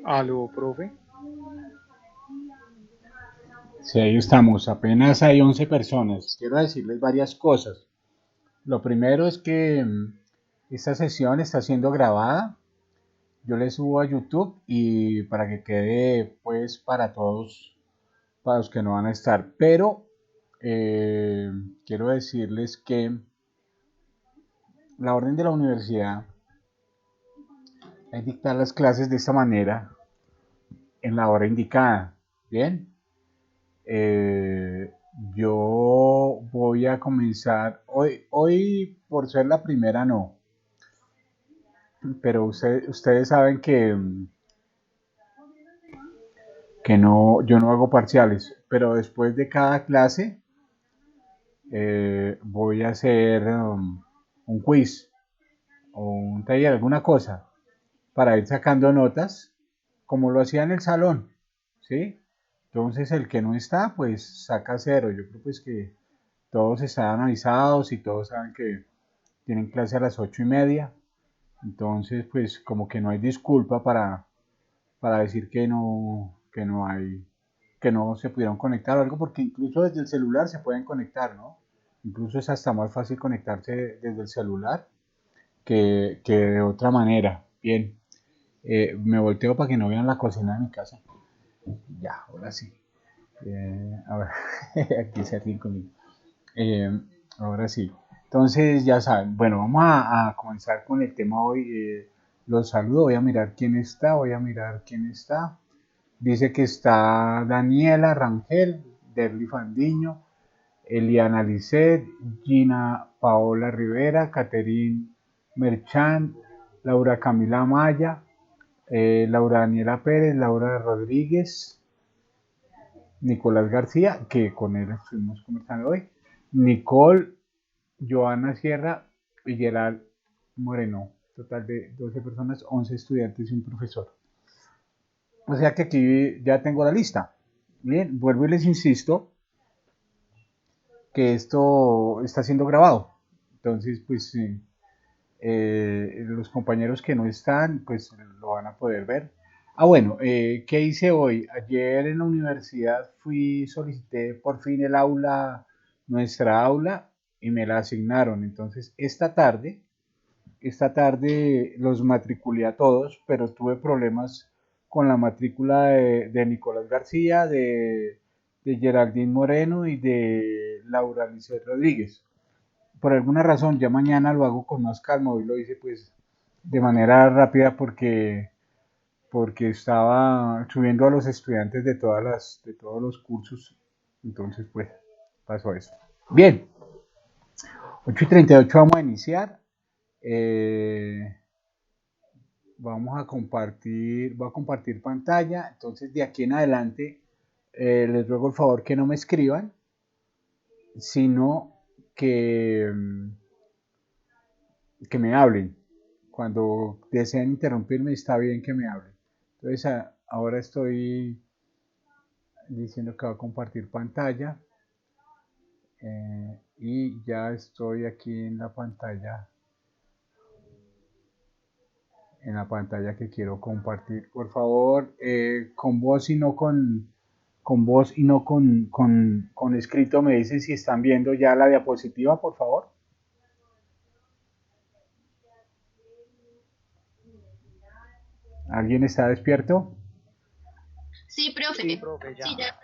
Aló, profe. Sí, ahí estamos. Apenas hay 11 personas. Quiero decirles varias cosas. Lo primero es que esta sesión está siendo grabada. Yo le subo a YouTube y para que quede pues para todos, para los que no van a estar. Pero eh, quiero decirles que la orden de la universidad es dictar las clases de esta manera en la hora indicada. Bien. Eh, yo voy a comenzar hoy por ser la primera no, pero ustedes saben que no, yo no hago parciales, pero después de cada clase voy a hacer un quiz o un taller, alguna cosa, para ir sacando notas, como lo hacía en el salón, ¿sí? Entonces el que no está, pues saca cero. Yo creo pues que todos están avisados y todos saben que tienen clase a las 8:30. Entonces, pues como que no hay disculpa para decir que no hay, que no se pudieron conectar o algo, porque incluso desde el celular se pueden conectar, ¿no? Incluso es hasta más fácil conectarse desde el celular que de otra manera. Bien, me volteo para que no vean la cocina de mi casa. Ya, ahora sí. A ver, aquí se ríen conmigo. Eh, ahora sí. Entonces, ya saben. Bueno, vamos a comenzar con el tema hoy. Los saludo. Voy a mirar quién está. Voy a mirar quién está. Dice que está Daniela Rangel, Derly Fandiño, Eliana Lisset, Gina Paola Rivera, Caterine Merchan, Laura Camila Maya, Laura Daniela Pérez, Laura Rodríguez, Nicolás García, que con él estuvimos conversando hoy, Nicole, Joana Sierra y Gerald Moreno. Total de 12 personas, 11 estudiantes y un profesor. O sea que aquí ya tengo la lista. Bien, vuelvo y les insisto que esto está siendo grabado. Entonces, pues sí, los compañeros que no están, pues lo van a poder ver. Ah, bueno, ¿qué hice hoy? Ayer en la universidad solicité por fin el aula, nuestra aula, y me la asignaron. Entonces, esta tarde los matriculé a todos, pero tuve problemas con la matrícula de Nicolás García, de Geraldine Moreno y de Laura Lice Rodríguez. Por alguna razón, ya mañana lo hago con más calma, hoy lo hice pues de manera rápida porque estaba subiendo a los estudiantes de todos los cursos, entonces pues pasó eso. Bien, 8:38 vamos a iniciar. Eh, voy a compartir pantalla, entonces de aquí en adelante les ruego el favor que no me escriban, sino que, que me hablen. Cuando deseen interrumpirme, está bien que me hablen. Entonces, ahora estoy diciendo que voy a compartir pantalla y ya estoy aquí en la pantalla que quiero compartir. Por favor, con voz y no con voz y no con escrito, me dicen si están viendo ya la diapositiva, por favor. ¿Alguien está despierto? Sí, Sí, profe. profe, ya. Sí, ya.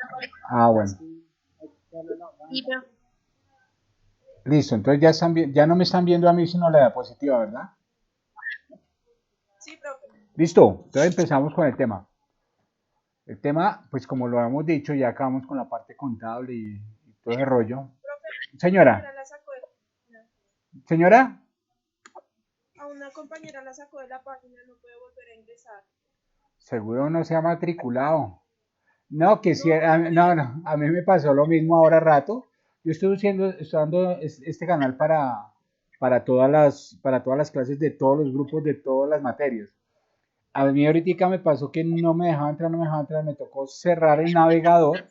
Ah, bueno. Sí, profe. Listo, entonces ya no me están viendo a mí, sino la diapositiva, ¿verdad? Sí, profe. Listo, entonces empezamos con el tema. El tema, pues como lo hemos dicho, ya acabamos con la parte contable y todo ese rollo. Profe, Señora, la sacó señora, a una compañera la sacó de la página, no puede volver a ingresar. seguro no se ha matriculado. No, que sí, No, no no, puede. no, a mí me pasó lo mismo ahora rato. Yo estoy dando este canal para todas las clases de todos los grupos, de todas las materias. A mí ahorita me pasó que no me dejaba entrar, no me dejaba entrar, me tocó cerrar el navegador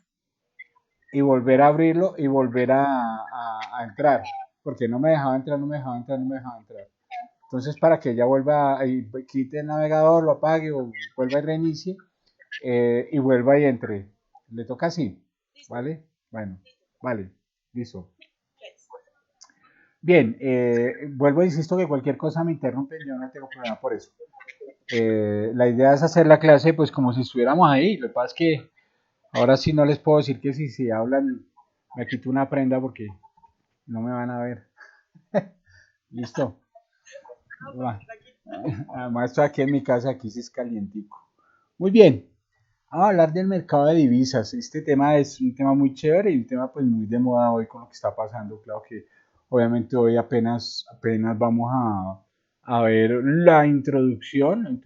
y volver a abrirlo y volver a entrar, porque no me dejaba entrar, no me dejaba entrar, no me dejaba entrar. Entonces, para que ella vuelva y quite el navegador, lo apague o vuelva y reinicie y vuelva y entre. Le toca así, Listo, ¿vale? Bueno, vale, listo. pues. Bien, vuelvo e insisto que cualquier cosa me interrumpen, yo no tengo problema por eso. La idea es hacer la clase pues como si estuviéramos ahí. Lo que pasa es que ahora sí no les puedo decir que si hablan me quito una prenda porque no me van a ver. Listo. No, papi, tranquilo. Además estoy aquí en mi casa, aquí sí es calientico. Muy bien. Vamos a hablar del mercado de divisas. Este tema es un tema muy chévere y un tema pues muy de moda hoy con lo que está pasando. Claro que obviamente hoy apenas vamos a ver la introducción,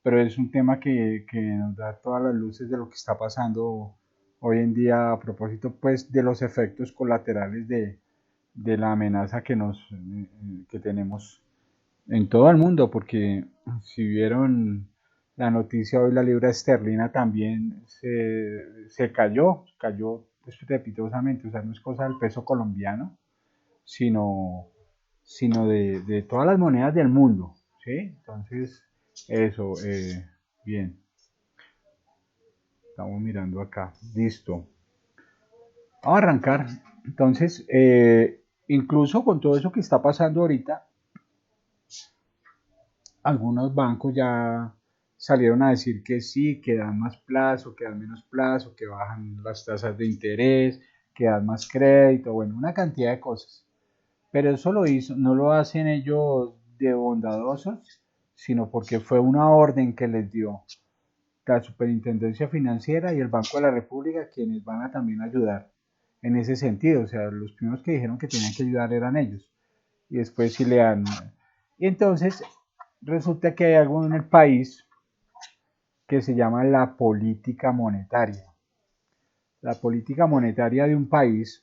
pero es un tema que nos da todas las luces de lo que está pasando hoy en día a propósito pues de los efectos colaterales de la amenaza que tenemos en todo el mundo, porque si vieron la noticia hoy, la libra esterlina también cayó estrepitosamente, o sea, no es cosa del peso colombiano, sino, sino de todas las monedas del mundo, ¿sí? Entonces, eso, bien, estamos mirando acá, listo. Vamos a arrancar, entonces, incluso con todo eso que está pasando ahorita, algunos bancos ya salieron a decir que sí, que dan más plazo, que dan menos plazo, que bajan las tasas de interés, que dan más crédito, bueno, una cantidad de cosas. Pero eso no lo hacen ellos de bondadosos, sino porque fue una orden que les dio la Superintendencia Financiera y el Banco de la República, quienes van a también ayudar en ese sentido. O sea, los primeros que dijeron que tenían que ayudar eran ellos. Y después sí le dan. Y entonces resulta que hay algo en el país que se llama la política monetaria. La política monetaria de un país,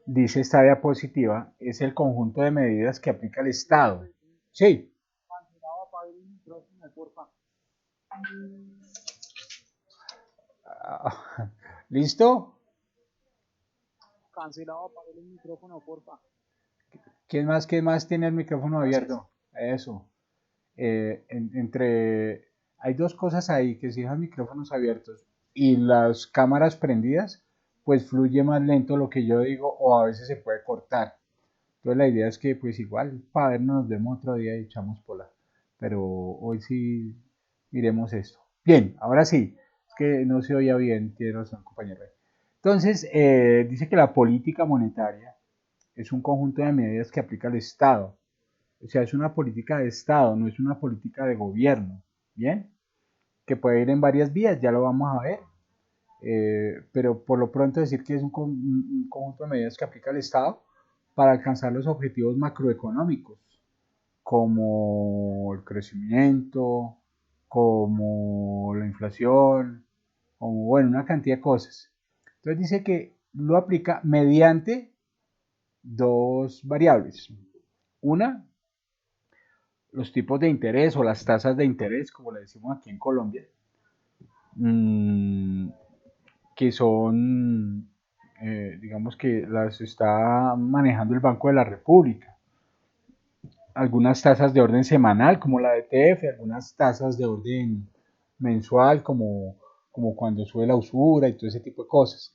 dice esta diapositiva, es el conjunto de medidas que aplica el Estado. Sí. ¿Listo? Cancelado, apague el micrófono, porfa. ¿Quién más tiene el micrófono abierto? Eso. Hay dos cosas ahí, que si dejan micrófonos abiertos y las cámaras prendidas, pues fluye más lento lo que yo digo o a veces se puede cortar. Entonces la idea es que pues igual para vernos nos vemos otro día y echamos pola. Pero hoy sí miremos esto. Bien, ahora sí, es que no se oía bien, tiene razón compañero. Entonces, dice que la política monetaria es un conjunto de medidas que aplica el Estado. O sea, es una política de Estado, no es una política de gobierno. Bien, que puede ir en varias vías, ya lo vamos a ver. Pero por lo pronto decir que es un conjunto de medidas que aplica el Estado para alcanzar los objetivos macroeconómicos, como el crecimiento, como la inflación, como bueno, una cantidad de cosas. Entonces dice que lo aplica mediante dos variables. Una, los tipos de interés o las tasas de interés, como le decimos aquí en Colombia, mmm, que son, digamos que las está manejando el Banco de la República. Algunas tasas de orden semanal, como la DTF, algunas tasas de orden mensual, como cuando sube la usura y todo ese tipo de cosas.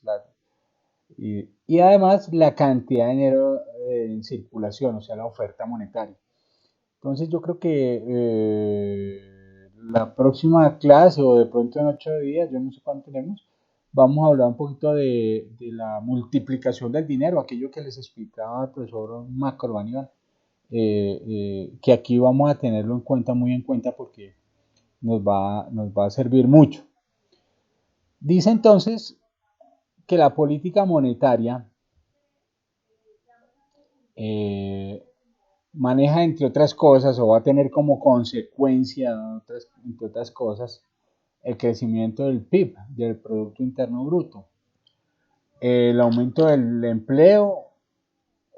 Y además la cantidad de dinero en circulación, o sea, la oferta monetaria. Entonces yo creo que la próxima clase o de pronto en 8 días, yo no sé cuánto tenemos, vamos a hablar un poquito de la multiplicación del dinero, aquello que les explicaba el profesor Macro Aníbal, que aquí vamos a tenerlo en cuenta, muy en cuenta, porque nos va a servir mucho. Dice entonces que la política monetaria eh, maneja, entre otras cosas, o va a tener como consecuencia, entre otras cosas, el crecimiento del PIB, del Producto Interno Bruto, el aumento del empleo,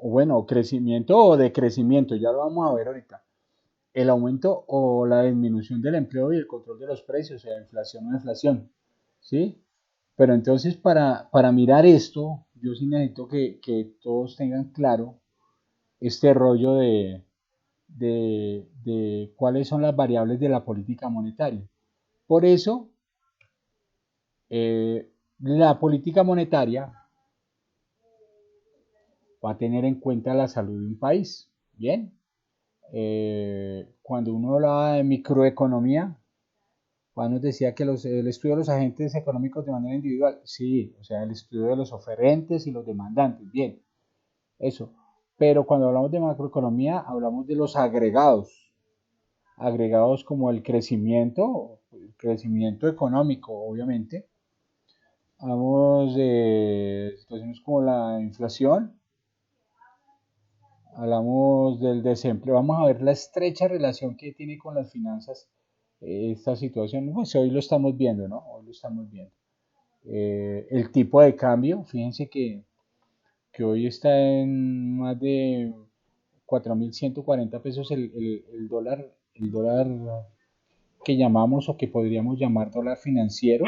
o bueno, crecimiento o decrecimiento, ya lo vamos a ver ahorita, el aumento o la disminución del empleo y el control de los precios, o sea, inflación o deflación, ¿sí? Pero entonces para mirar esto, yo sí necesito que todos tengan claro este rollo de cuáles son las variables de la política monetaria. Por eso, la política monetaria va a tener en cuenta la salud de un país. Bien, cuando uno hablaba de microeconomía, Juan nos decía que el estudio de los agentes económicos de manera individual, sí, o sea, el estudio de los oferentes y los demandantes, bien, eso. Pero cuando hablamos de macroeconomía, hablamos de los agregados, agregados como el crecimiento económico, obviamente. Hablamos de situaciones como la inflación, hablamos del desempleo, vamos a ver la estrecha relación que tiene con las finanzas esta situación, pues hoy lo estamos viendo, ¿no? Hoy lo estamos viendo. El tipo de cambio, fíjense que hoy está en más de 4.140 pesos el dólar que llamamos o que podríamos llamar dólar financiero,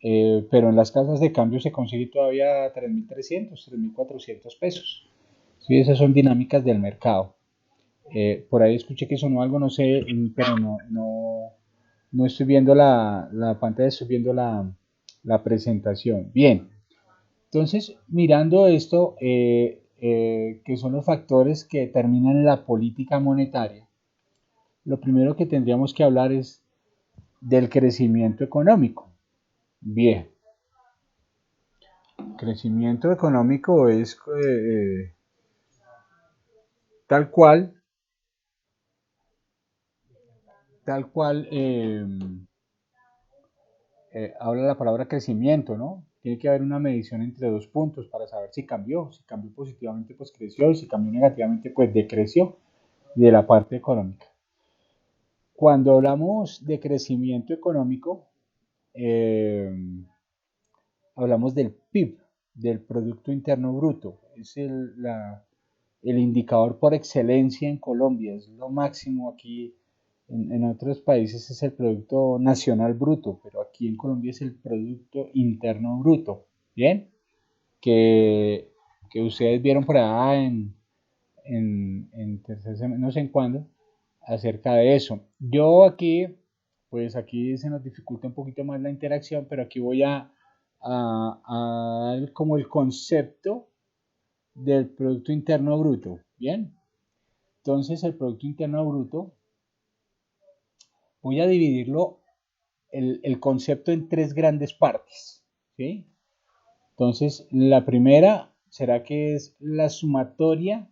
pero en las casas de cambio se consigue todavía 3.300, 3.400 pesos. Sí, esas son dinámicas del mercado. Por ahí escuché que sonó algo, no sé, pero no estoy viendo la pantalla, estoy viendo la presentación. Bien, entonces mirando esto, que son los factores que determinan la política monetaria, lo primero que tendríamos que hablar es del crecimiento económico. Bien, crecimiento económico es tal cual, tal cual habla la palabra crecimiento, ¿no? Tiene que haber una medición entre dos puntos para saber si cambió. Si cambió positivamente, pues creció, y si cambió negativamente, pues decreció de la parte económica. Cuando hablamos de crecimiento económico, eh, hablamos del PIB, del Producto Interno Bruto. Es el indicador por excelencia en Colombia, es lo máximo aquí. En otros países es el Producto Nacional Bruto, pero aquí en Colombia es el Producto Interno Bruto. Bien, que, que ustedes vieron por allá en tercer semestre, no sé en cuándo, acerca de eso. Yo aquí, pues aquí se nos dificulta un poquito más la interacción, pero aquí voy a dar como el concepto del Producto Interno Bruto. Bien, entonces el Producto Interno Bruto, voy a dividirlo el concepto en tres grandes partes. ¿Sí? Entonces, la primera será que es la sumatoria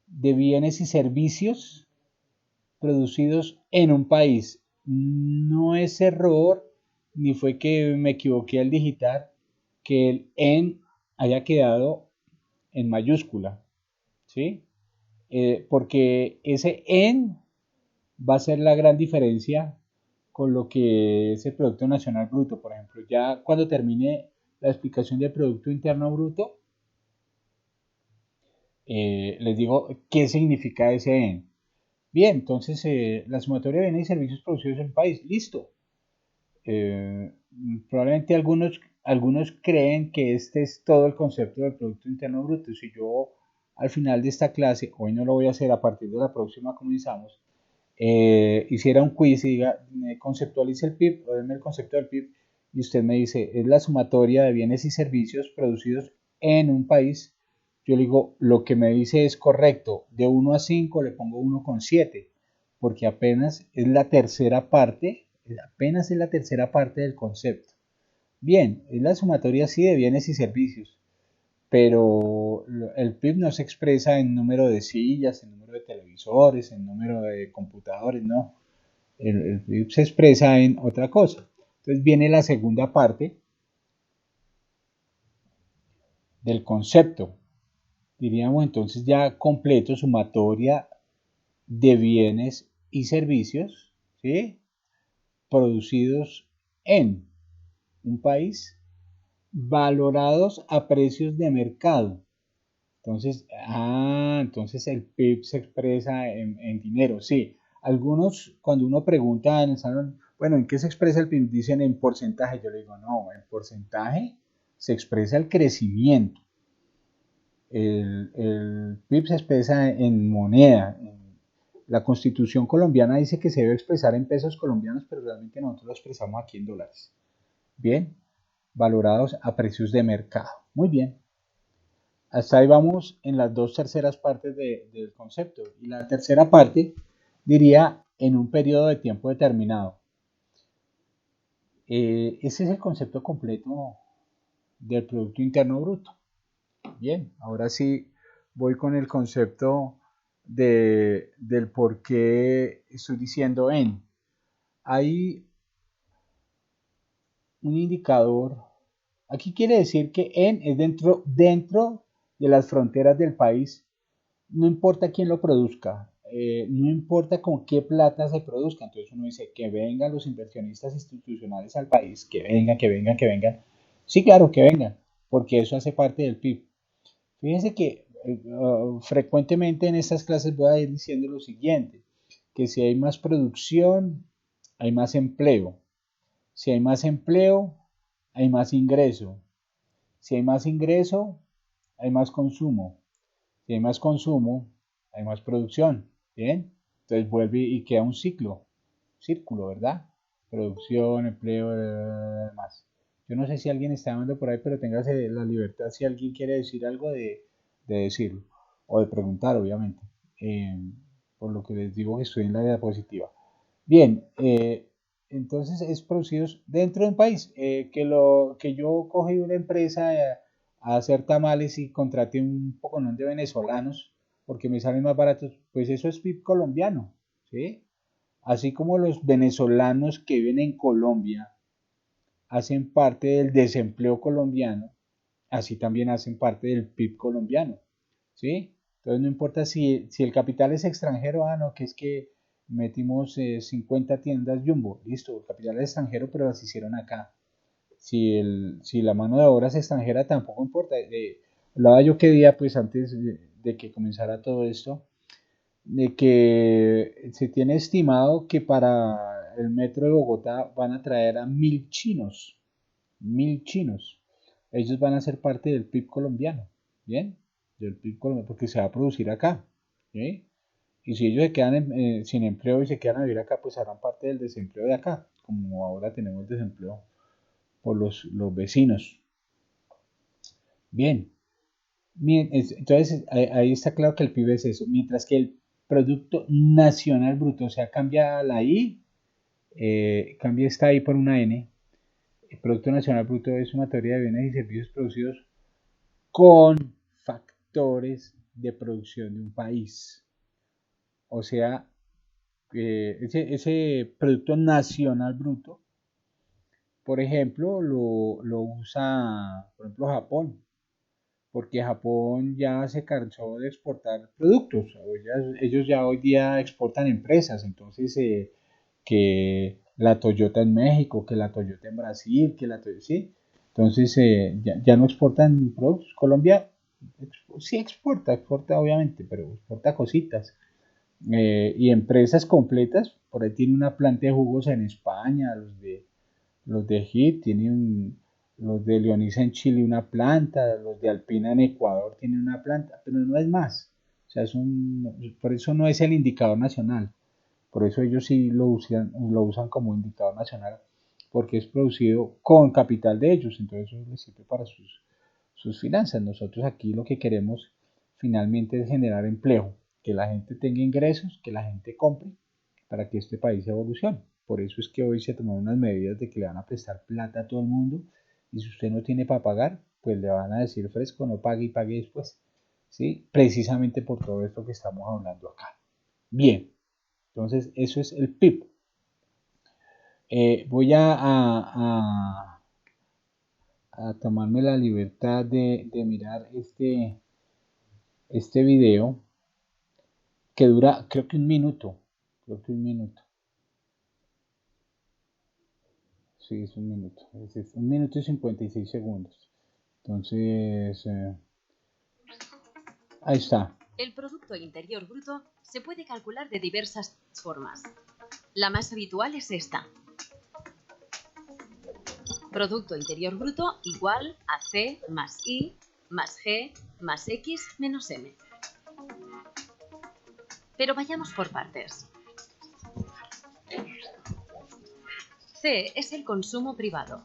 de bienes y servicios producidos en un país. No es error, ni fue que me equivoqué al digitar, que el en haya quedado en mayúscula, ¿sí? Porque ese en va a ser la gran diferencia con lo que es el Producto Nacional Bruto, por ejemplo. Ya cuando termine la explicación del Producto Interno Bruto, les digo qué significa ese en. Bien, entonces la sumatoria de bienes y servicios producidos en el país, listo. Eh, Probablemente algunos creen que este es todo el concepto del Producto Interno Bruto. Si yo al final de esta clase, hoy no lo voy a hacer, a partir de la próxima comenzamos, hiciera un quiz y diga, conceptualice el PIB, o denme el concepto del PIB, y usted me dice, es la sumatoria de bienes y servicios producidos en un país, yo le digo, lo que me dice es correcto, de 1 a 5 le pongo 1,7, porque apenas es la tercera parte del concepto. Bien, es la sumatoria sí de bienes y servicios, pero el PIB no se expresa en número de sillas, en número de televisores, en número de computadores, no. El PIB se expresa en otra cosa. Entonces viene la segunda parte del concepto. Diríamos entonces ya completo, sumatoria de bienes y servicios, ¿sí? Producidos en un país, valorados a precios de mercado. Entonces el PIB se expresa en dinero. Sí, algunos cuando uno pregunta en el salón, bueno, ¿en qué se expresa el PIB? Dicen en porcentaje. Yo le digo, no, en porcentaje se expresa el crecimiento. el PIB se expresa en moneda. La Constitución colombiana dice que se debe expresar en pesos colombianos, pero realmente nosotros lo expresamos aquí en dólares. Bien, valorados a precios de mercado. Muy bien. Hasta ahí vamos en las 2/3 partes del concepto. Y la tercera parte diría en un periodo de tiempo determinado. Ese es el concepto completo del Producto Interno Bruto. Bien, ahora sí voy con el concepto del por qué estoy diciendo en. Hay un indicador, aquí quiere decir que en es dentro de las fronteras del país, no importa quién lo produzca, no importa con qué plata se produzca, entonces uno dice que vengan los inversionistas institucionales al país, que vengan, que vengan, que vengan. Sí, claro, que vengan, porque eso hace parte del PIB. Fíjense que frecuentemente en estas clases voy a ir diciendo lo siguiente, que si hay más producción, hay más empleo. Si hay más empleo, hay más ingreso. Si hay más ingreso, hay más consumo. Si hay más consumo, hay más producción. ¿Bien? Entonces vuelve y queda un círculo, ¿verdad? Producción, empleo, demás. Yo no sé si alguien está hablando por ahí, pero téngase la libertad si alguien quiere decir algo de decirlo o de preguntar, obviamente. Eh, por lo que les digo que estoy en la diapositiva. Bien, entonces es producido dentro de un país. Que yo cogí una empresa a hacer tamales y contraté un poco de venezolanos porque me salen más baratos, pues eso es PIB colombiano, ¿sí? Así como los venezolanos que viven en Colombia hacen parte del desempleo colombiano, así también hacen parte del PIB colombiano, ¿sí? Entonces no importa si el capital es extranjero, no, que es que metimos 50 tiendas Jumbo, listo, el capital es extranjero, pero las hicieron acá. Si la mano de obra es extranjera, tampoco importa. Hablaba yo que día, pues antes de que comenzara todo esto, de que se tiene estimado que para el metro de Bogotá van a traer a 1000 chinos, 1000 chinos. Ellos van a ser parte del PIB colombiano, ¿bien? Del PIB colombiano, porque se va a producir acá, ¿sí? Y si ellos se quedan sin empleo y se quedan a vivir acá, pues harán parte del desempleo de acá, como ahora tenemos desempleo por los vecinos. Bien, entonces ahí está claro que el PIB es eso, mientras que el Producto Nacional Bruto, o sea, cambia la I, cambia esta I por una N. El Producto Nacional Bruto es una teoría de bienes y servicios producidos con factores de producción de un país. O sea, ese Producto Nacional Bruto, por ejemplo, lo usa, por ejemplo, Japón, porque Japón ya se cansó de exportar productos. Ellos ya hoy día exportan empresas, entonces que la Toyota en México, que la Toyota en Brasil, que la Toyota, ¿sí? Entonces ya no exportan productos. Colombia sí exporta obviamente, pero exporta cositas. Y empresas completas, por ahí tiene una planta de jugos en España, los de HIT tienen, los de Leonisa en Chile una planta, los de Alpina en Ecuador tienen una planta, pero no es más. O sea, por eso no es el indicador nacional. Por eso ellos sí lo usan como indicador nacional, porque es producido con capital de ellos, entonces eso les sirve para sus finanzas. Nosotros aquí lo que queremos finalmente es generar empleo, que la gente tenga ingresos, que la gente compre, para que este país evolucione. Por eso es que hoy se toman unas medidas de que le van a prestar plata a todo el mundo y si usted no tiene para pagar, pues le van a decir fresco, no pague y pague después. ¿Sí? Precisamente por todo esto que estamos hablando acá. Bien, entonces eso es el PIB. Voy a tomarme la libertad de mirar este video que dura creo que un minuto. Creo que un minuto. Sí, es un minuto. Es 1 minuto y 56 segundos. Entonces, ahí está. El Producto Interior Bruto se puede calcular de diversas formas. La más habitual es esta. Producto Interior Bruto igual a C más I más G más X menos M. Pero vayamos por partes. C es el consumo privado,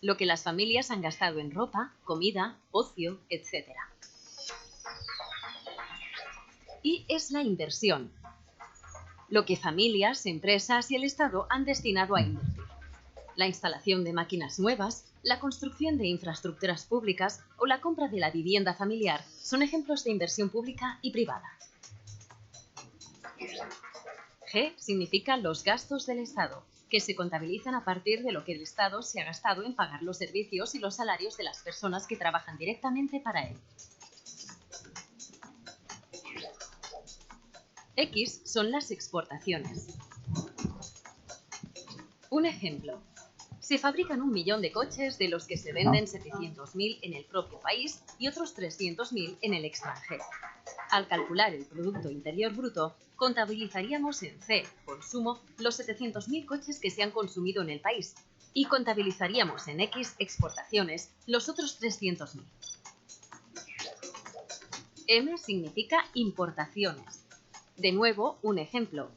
lo que las familias han gastado en ropa, comida, ocio, etc. Y es la inversión, lo que familias, empresas y el Estado han destinado a invertir. La instalación de máquinas nuevas, la construcción de infraestructuras públicas o la compra de la vivienda familiar son ejemplos de inversión pública y privada. G significa los gastos del Estado, que se contabilizan a partir de lo que el Estado se ha gastado en pagar los servicios y los salarios de las personas que trabajan directamente para él. X son las exportaciones. Un ejemplo. Se fabrican 1 millón de coches, de los que se venden 700.000 en el propio país y otros 300.000 en el extranjero. Al calcular el Producto Interior Bruto, contabilizaríamos en C, consumo, los 700.000 coches que se han consumido en el país y contabilizaríamos en X, exportaciones, los otros 300.000. M significa importaciones. De nuevo, un ejemplo.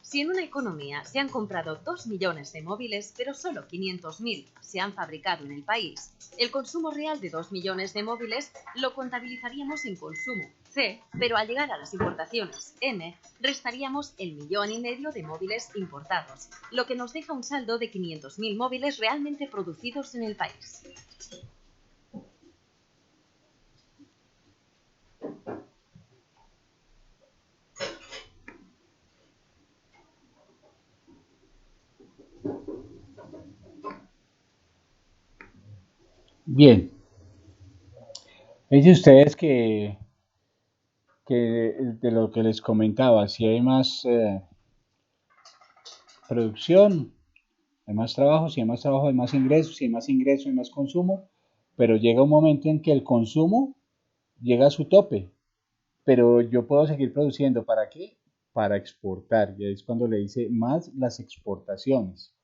Si en una economía se han comprado 2 millones de móviles, pero solo 500.000 se han fabricado en el país, el consumo real de 2 millones de móviles lo contabilizaríamos en consumo, C, pero al llegar a las importaciones, N, restaríamos el 1,5 millones de móviles importados, lo que nos deja un saldo de 500.000 móviles realmente producidos en el país. Bien, fíjense ustedes que de lo que les comentaba, si hay más producción, hay más trabajo, si hay más trabajo hay más ingresos, si hay más ingresos hay más consumo, pero llega un momento en que el consumo llega a su tope, pero yo puedo seguir produciendo, ¿para qué? Para exportar, y es cuando le dice más las exportaciones.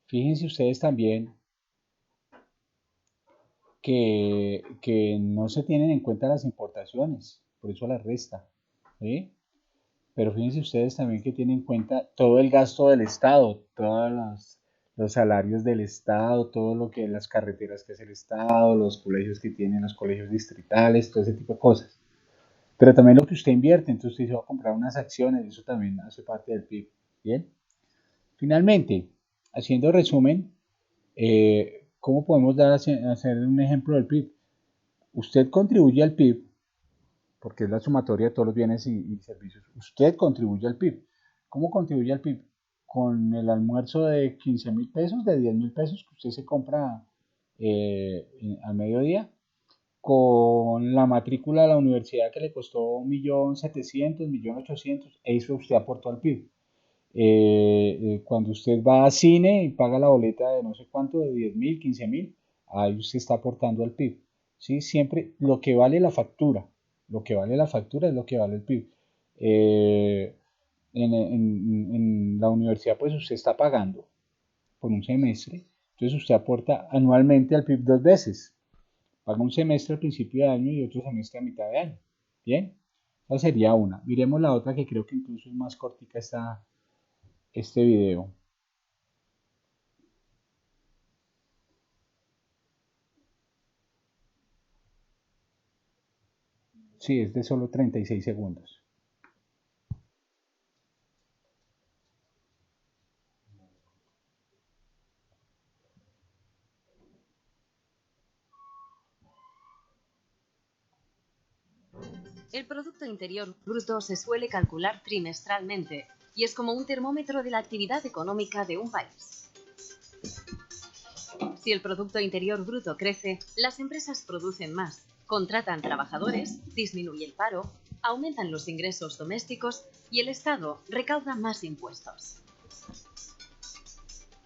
Fíjense ustedes también que no se tienen en cuenta las importaciones, por eso las resta, ¿sí? Pero fíjense ustedes también que tienen en cuenta todo el gasto del Estado, todos los salarios del Estado, todo lo que las carreteras que hace el Estado, los colegios que tienen, los colegios distritales, todo ese tipo de cosas. Pero también lo que usted invierte, entonces usted se va a comprar unas acciones, eso también hace parte del PIB. Bien. Finalmente, haciendo resumen, ¿cómo podemos hacer un ejemplo del PIB? Usted contribuye al PIB, porque es la sumatoria de todos los bienes y servicios. Usted contribuye al PIB. ¿Cómo contribuye al PIB? Con el almuerzo de 15.000 pesos, de 10.000 pesos que usted se compra al mediodía, con la matrícula de la universidad que le costó 1.700.000, 1.800.000, eso usted aportó al PIB. Cuando usted va a cine y paga la boleta de no sé cuánto, de 10.000, 15.000, ahí usted está aportando al PIB. ¿Sí? Siempre lo que vale la factura, lo que vale la factura es lo que vale el PIB. En la universidad pues usted está pagando por un semestre, entonces usted aporta anualmente al PIB 2 veces. Paga un semestre al principio de año y otro semestre a mitad de año. Bien, esa sería una. Miremos la otra que creo que incluso es más cortica este video. Sí, es de solo 36 segundos. El Producto Interior Bruto se suele calcular trimestralmente y es como un termómetro de la actividad económica de un país. Si el Producto Interior Bruto crece, las empresas producen más, contratan trabajadores, disminuye el paro, aumentan los ingresos domésticos y el Estado recauda más impuestos.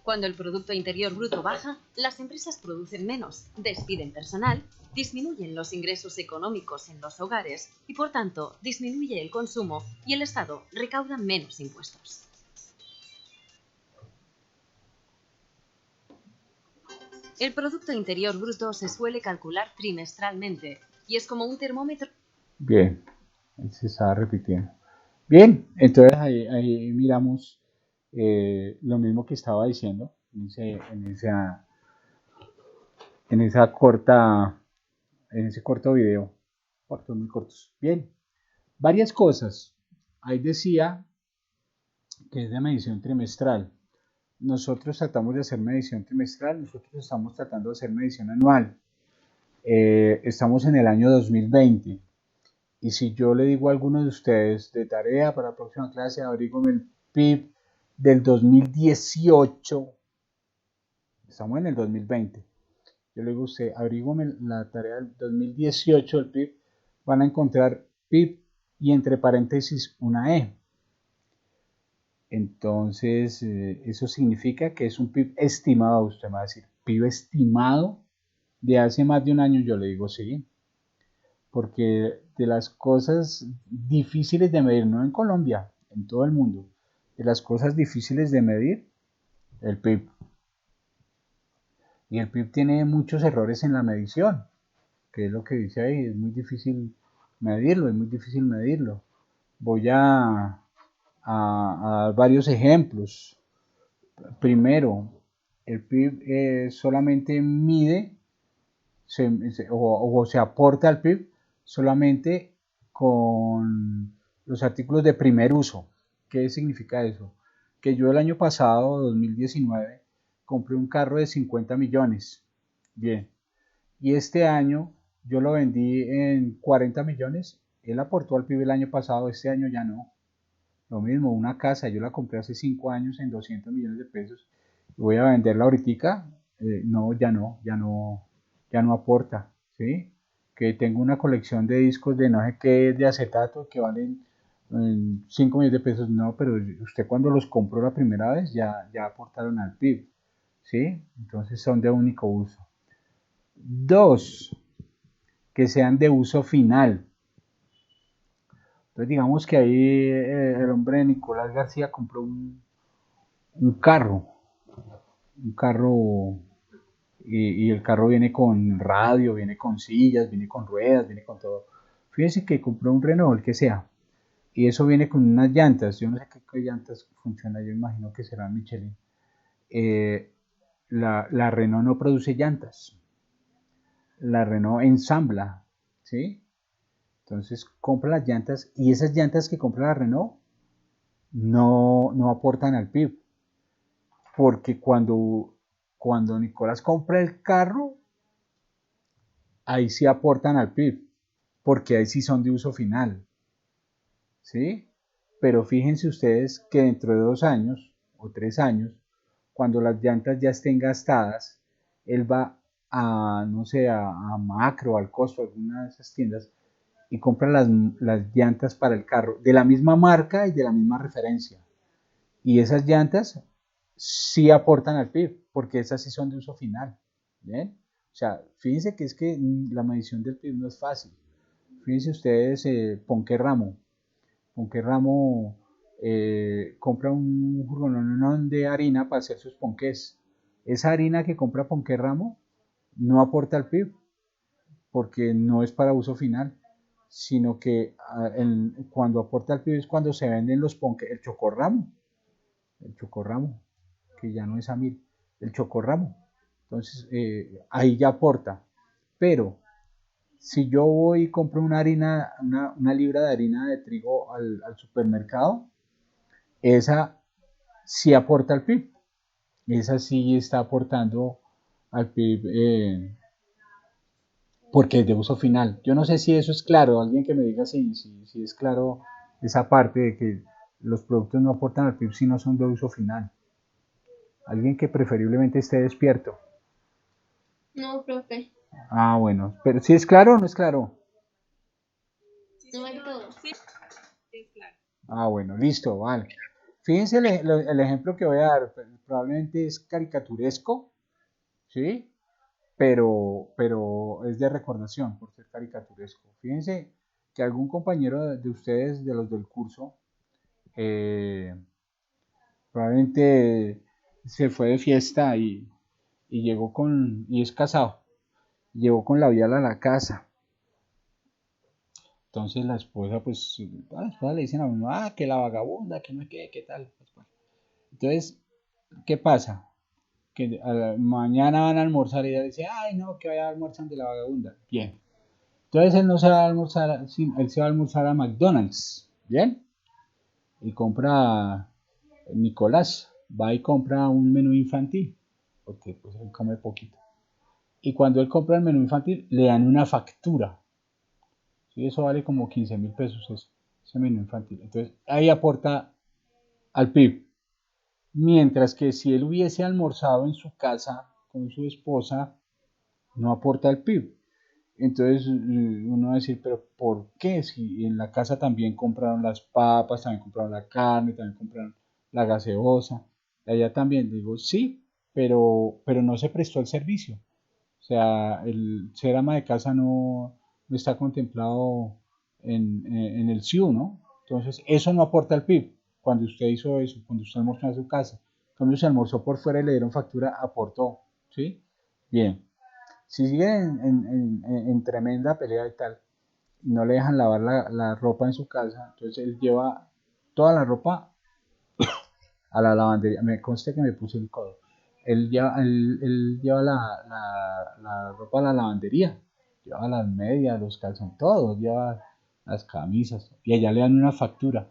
Cuando el Producto Interior Bruto baja, las empresas producen menos, despiden personal, disminuyen los ingresos económicos en los hogares y, por tanto, disminuye el consumo y el Estado recauda menos impuestos. El Producto Interior Bruto se suele calcular trimestralmente y es como un termómetro. Bien, se estaba repitiendo. Bien, entonces ahí miramos lo mismo que estaba diciendo en esa corta, en ese corto video, cortos, muy cortos. Bien, varias cosas. Ahí decía que es de medición trimestral. Nosotros tratamos de hacer medición trimestral, nosotros estamos tratando de hacer medición anual. Estamos en el año 2020. Y si yo le digo a alguno de ustedes de tarea para la próxima clase, averígame el PIB del 2018, estamos en el 2020. Yo le digo a usted, averígame la tarea del 2018, el PIB, van a encontrar PIB y entre paréntesis una E. Entonces, eso significa que es un PIB estimado. Usted me va a decir, PIB estimado de hace más de un año. Yo le digo sí, porque de las cosas difíciles de medir, no en Colombia, en todo el mundo, de las cosas difíciles de medir, el PIB. Y el PIB tiene muchos errores en la medición, que es lo que dice ahí, es muy difícil medirlo, es muy difícil medirlo. Voy a dar varios ejemplos. Primero, el PIB solamente mide o se aporta al PIB solamente con los artículos de primer uso. ¿Qué significa eso? Que yo el año pasado, 2019, compré un carro de 50 millones. Bien. Y este año yo lo vendí en 40 millones. Él aportó al PIB el año pasado, este año ya no. Lo mismo, una casa, yo la compré hace 5 años en 200 millones de pesos. Voy a venderla ahorita. No, ya no aporta, ¿sí? Que tengo una colección de discos de no sé qué, de acetato, que valen 5 millones de pesos. No, pero usted cuando los compró la primera vez ya aportaron al PIB, ¿sí? Entonces son de único uso. Dos, que sean de uso final. Entonces digamos que ahí el hombre de Nicolás García compró un carro, y el carro viene con radio, viene con sillas, viene con ruedas, viene con todo. Fíjense que compró un Renault, el que sea, y eso viene con unas llantas. Yo no sé qué llantas funcionan, yo imagino que serán Michelin. La Renault no produce llantas, la Renault ensambla, ¿sí? Entonces compra las llantas y esas llantas que compra la Renault no aportan al PIB, porque cuando Nicolás compra el carro, ahí sí aportan al PIB, porque ahí sí son de uso final, ¿sí? Pero fíjense ustedes que dentro de 2 años o 3 años, cuando las llantas ya estén gastadas, él va a, no sé, a Macro, al Costo, a alguna de esas tiendas, y compra las llantas para el carro, de la misma marca y de la misma referencia. Y esas llantas sí aportan al PIB, porque esas sí son de uso final. ¿Bien? O sea, fíjense que es que la medición del PIB no es fácil. Fíjense ustedes, Ponqué Ramo compra un jurgonón de harina para hacer sus ponqués. Esa harina que compra Ponqué Ramo no aporta al PIB, porque no es para uso final, sino que cuando aporta al PIB es cuando se venden los ponqués, el chocorramo, que ya no es Amil, el chocorramo. Entonces, ahí ya aporta. Pero si yo voy y compro una libra de harina de trigo al supermercado, esa sí aporta al PIB. Esa sí está aportando al PIB, porque es de uso final. Yo no sé si eso es claro, alguien que me diga si es claro esa parte de que los productos no aportan al PIB si no son de uso final. Alguien que preferiblemente esté despierto. No, profe. Ah, bueno, pero si es claro o no es claro. No hay todo. Sí, es claro. Ah, bueno, listo, vale. Fíjense el ejemplo que voy a dar, probablemente es caricaturesco, ¿sí? Pero es de recordación por ser caricaturesco. Fíjense que algún compañero de ustedes, de los del curso, eh, probablemente se fue de fiesta y llegó y es casado, llegó con labial a la casa Entonces la esposa, pues, a la esposa le dicen a uno, que la vagabunda, que no es que, qué tal. Pues, bueno. Entonces, ¿qué pasa? Que mañana van a almorzar y ella dice, ay, no, que vaya a almorzar de la vagabunda. Bien. Entonces él no se va a almorzar, él se va a almorzar a McDonald's. Bien. Y compra, Nicolás, va y compra un menú infantil, porque pues él come poquito. Y cuando él compra el menú infantil, le dan una factura. ¿Sí? Eso vale como 15.000 pesos ese menú infantil. Entonces ahí aporta al PIB. Mientras que si él hubiese almorzado en su casa con su esposa, no aporta al PIB. Entonces uno va a decir, pero ¿por qué? Si en la casa también compraron las papas, también compraron la carne, también compraron la gaseosa, allá también. Digo, sí, pero no se prestó el servicio. O sea, el ser ama de casa no está contemplado en el SIU, ¿no? Entonces, eso no aporta al PIB. Cuando usted hizo eso, cuando usted almorzó en su casa, cuando se almorzó por fuera y le dieron factura, aportó, ¿sí? Bien. Si sigue en tremenda pelea y tal, y no le dejan lavar la ropa en su casa, entonces él lleva toda la ropa a la lavandería. Me consta que me puse el codo. Él lleva la ropa a la lavandería, lleva las medias, los calzones, todo, lleva las camisas, y allá le dan una factura.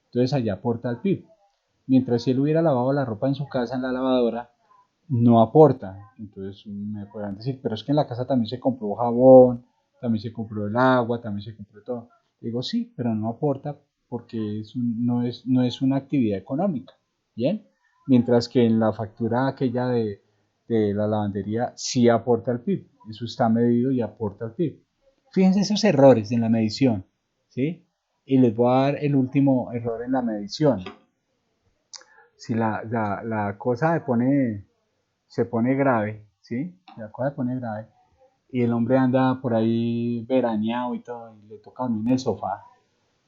Entonces allá aporta al PIB. Mientras si él hubiera lavado la ropa en su casa en la lavadora, no aporta. Entonces me podrán decir, pero es que en la casa también se compró jabón, también se compró el agua, también se compró todo. Digo, sí, pero no aporta porque no es una actividad económica. Bien, mientras que en la factura aquella de la lavandería sí aporta al PIB. Eso está medido y aporta al PIB. Fíjense esos errores en la medición, ¿sí? Y les voy a dar el último error en la medición. Si la cosa se pone grave, ¿sí? La cosa se pone grave y el hombre anda por ahí veraneado y todo, y le toca dormir en el sofá.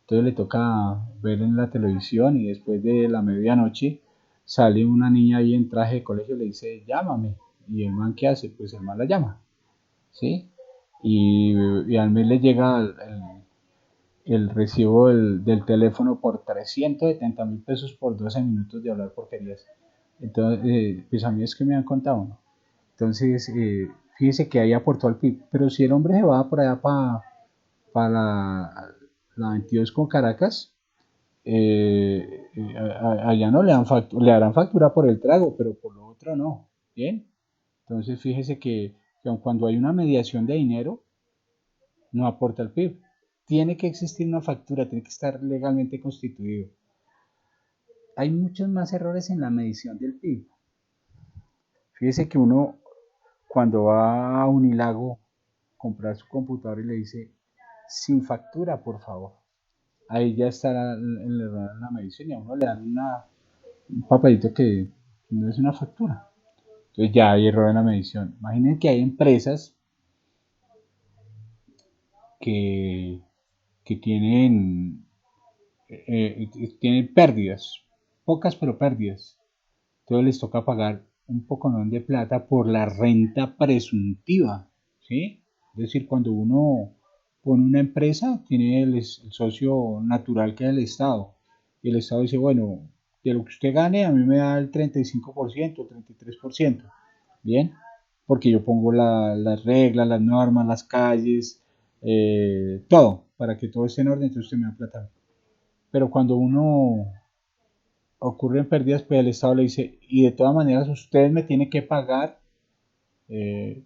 Entonces le toca ver en la televisión y después de la medianoche sale una niña ahí en traje de colegio y le dice, llámame. Y el man, ¿qué hace? Pues el man la llama, ¿sí? Y al mes le llega el recibo del teléfono por 370.000 pesos por 12 minutos de hablar porquerías. Entonces, pues a mí es que me han contado, ¿no? Entonces, fíjese que ahí aportó al PIB. Pero si el hombre se va por allá para la 22 con Caracas, allá no le harán factura por el trago, pero por lo otro no. Bien. Entonces, fíjese que aun cuando hay una mediación de dinero, no aporta al PIB. Tiene que existir una factura, tiene que estar legalmente constituido. Hay muchos más errores en la medición del PIB. Fíjese que uno cuando va a Unilago a comprar su computador y le dice sin factura, por favor. Ahí ya está el error en la medición y a uno le dan un papelito que no es una factura. Entonces ya hay error en la medición. Imaginen que hay empresas que, que tienen pérdidas, pocas pero pérdidas. Entonces les toca pagar un poco de plata por la renta presuntiva, ¿sí? Es decir, cuando uno pone una empresa, tiene el socio natural que es el Estado. Y el Estado dice, bueno, de lo que usted gane, a mí me da el 35%, el 33%, ¿bien? Porque yo pongo las reglas, las normas, las calles, todo, para que todo esté en orden, entonces usted me da plata. Pero cuando uno ocurren pérdidas, pues el Estado le dice, y de todas maneras usted me tiene que pagar eh,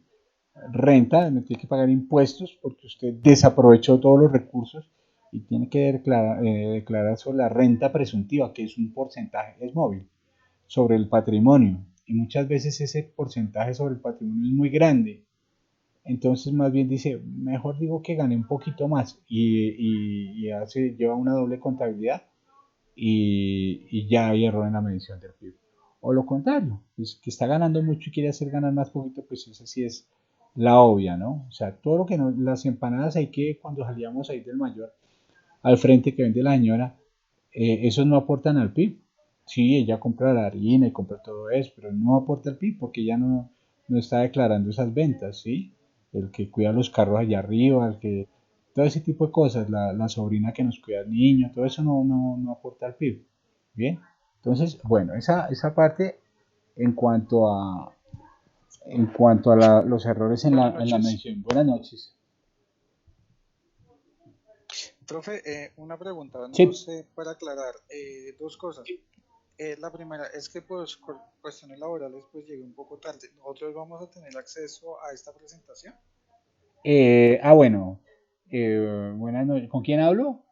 renta, me tiene que pagar impuestos porque usted desaprovechó todos los recursos y tiene que declarar sobre la renta presuntiva, que es un porcentaje, es móvil, sobre el patrimonio. Y muchas veces ese porcentaje sobre el patrimonio es muy grande. Entonces más bien dice, mejor digo que gané un poquito más y lleva una doble contabilidad y ya hay error en la medición del PIB. O lo contrario, pues que está ganando mucho y quiere hacer ganar más poquito, pues esa sí es la obvia, ¿no? O sea, todo lo que las empanadas hay que, cuando salíamos ahí del mayor, al frente que vende la señora, esos no aportan al PIB. Sí, ella compra la harina y compra todo eso, pero no aporta al PIB porque ella no está declarando esas ventas, ¿sí? El que cuida los carros allá arriba, el que todo ese tipo de cosas, la sobrina que nos cuida al niño, todo eso no aporta al PIB. Bien, entonces, bueno, esa parte en cuanto a los errores en Buenas en la noches. mención. Buenas noches. Profe, una pregunta, no Sí, sé, para aclarar dos cosas. La primera es que pues por cuestiones laborales pues llegué un poco tarde. ¿Nosotros vamos a tener acceso a esta presentación? bueno, buenas noches. ¿Con quién hablo?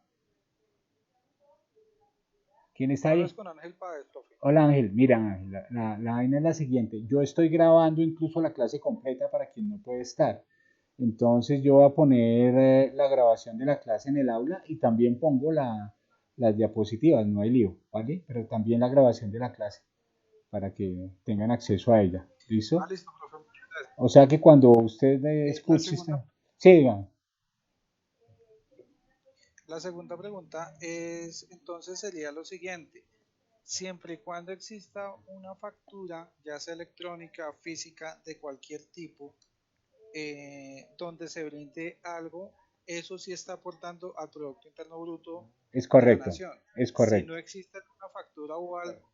¿Quién está Hablas ahí? con Ángel Páez, profe. Hola Ángel, mira Ángel, la vaina es la siguiente. Yo estoy grabando incluso la clase completa para quien no puede estar. Entonces yo voy a poner la grabación de la clase en el aula y también pongo las diapositivas, no hay lío, ¿vale? Pero también la grabación de la clase para que tengan acceso a ella. Ah, ¿Listo? listo, profe, muchas gracias. O sea que cuando usted La escuche, segunda, sí, diga. la segunda pregunta es, entonces sería lo siguiente. Siempre y cuando exista una factura, ya sea electrónica, física, de cualquier tipo, donde se brinde algo, eso sí está aportando al Producto Interno Bruto Es de la correcto, nación. es Si correcto. no existe una factura o algo,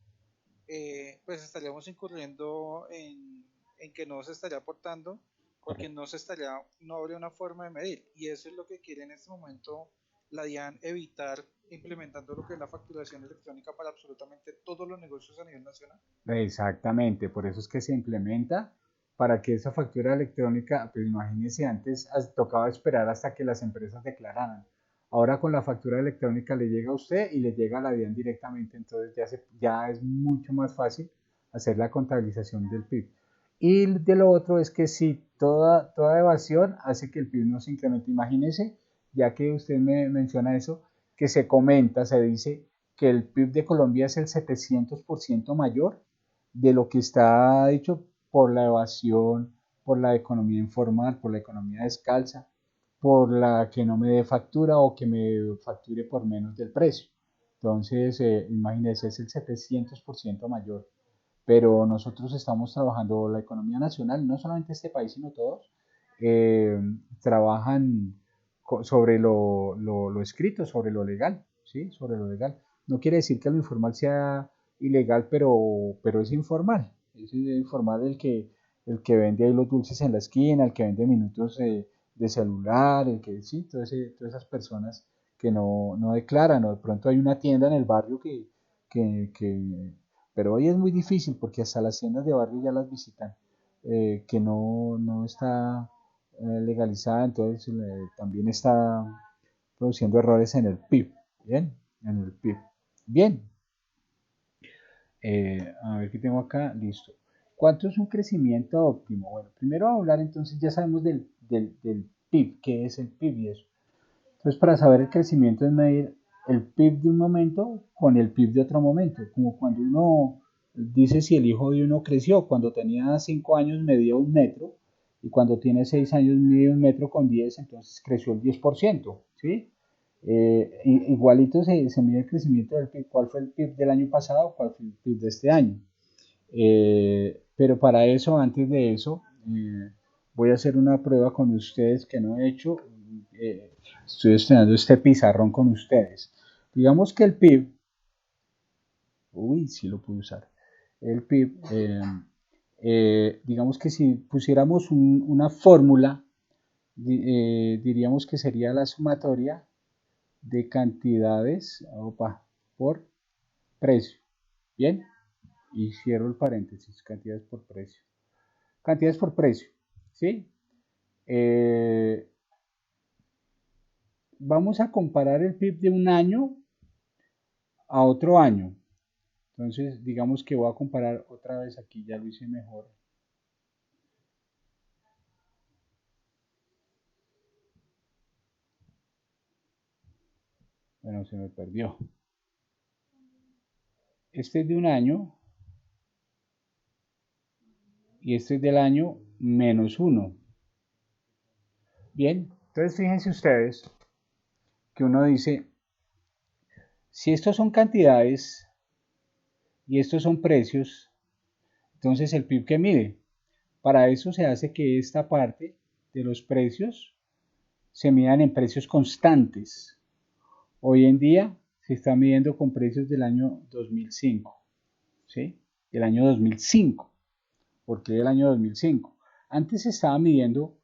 pues estaríamos incurriendo en que no se estaría aportando porque Correcto. no habría una forma de medir. Y eso es lo que quiere en este momento la DIAN evitar implementando lo que es la facturación electrónica para absolutamente todos los negocios a nivel nacional. Exactamente, por eso es que se implementa para que esa factura electrónica, pues imagínense, antes tocaba esperar hasta que las empresas declararan. Ahora con la factura electrónica le llega a usted y le llega a la DIAN directamente, entonces ya es mucho más fácil hacer la contabilización del PIB. Y de lo otro es que si toda evasión hace que el PIB no se incremente. Imagínense, ya que usted me menciona eso, que se comenta, se dice que el PIB de Colombia es el 700% mayor de lo que está hecho por la evasión, por la economía informal, por la economía descalza, por la que no me dé factura o que me facture por menos del precio. Entonces, imagínense, es el 700% mayor. Pero nosotros estamos trabajando, la economía nacional, no solamente este país, sino todos, eh, trabajan sobre lo escrito, sobre lo legal, ¿sí? Sobre lo legal. No quiere decir que lo informal sea ilegal, pero es informal el que vende ahí los dulces en la esquina, el que vende minutos de celular, el que, sí, todas esas personas que no declaran, o de pronto hay una tienda en el barrio que pero hoy es muy difícil porque hasta las tiendas de barrio ya las visitan, que no está legalizada, entonces también está produciendo errores en el PIB. Bien, en el PIB. Bien, a ver qué tengo acá, listo. ¿Cuánto es un crecimiento óptimo? Bueno, primero a hablar entonces, ya sabemos del PIB, qué es el PIB y eso. Entonces, para saber el crecimiento es medir el PIB de un momento con el PIB de otro momento, como cuando uno dice si el hijo de uno creció, cuando tenía 5 años medía 1 metro y cuando tiene 6 años mide 1 metro con 10, entonces creció el 10%, ¿sí? Igualito se mide el crecimiento del PIB, cuál fue el PIB del año pasado, cuál fue el PIB de este año. Pero para eso, antes de eso, voy a hacer una prueba con ustedes que no he hecho. Estoy estrenando este pizarrón con ustedes. Digamos que el PIB, uy, sí lo puedo usar. El PIB, digamos que si pusiéramos una fórmula, diríamos que sería la sumatoria de cantidades, opa, por precio. Bien, y cierro el paréntesis, cantidades por precio. Cantidades por precio, ¿sí? Eh, Vamos a comparar el PIB de un año a otro año. Entonces, digamos que voy a comparar otra vez aquí, ya lo hice mejor. Bueno, se me perdió. Este es de un año y este es del año -1. Bien, entonces fíjense ustedes que uno dice, si estos son cantidades y estos son precios, entonces el PIB que mide. Para eso se hace que esta parte de los precios se midan en precios constantes. Hoy en día se está midiendo con precios del año 2005, ¿sí? El año 2005. ¿Por qué el año 2005? Antes se estaba midiendo,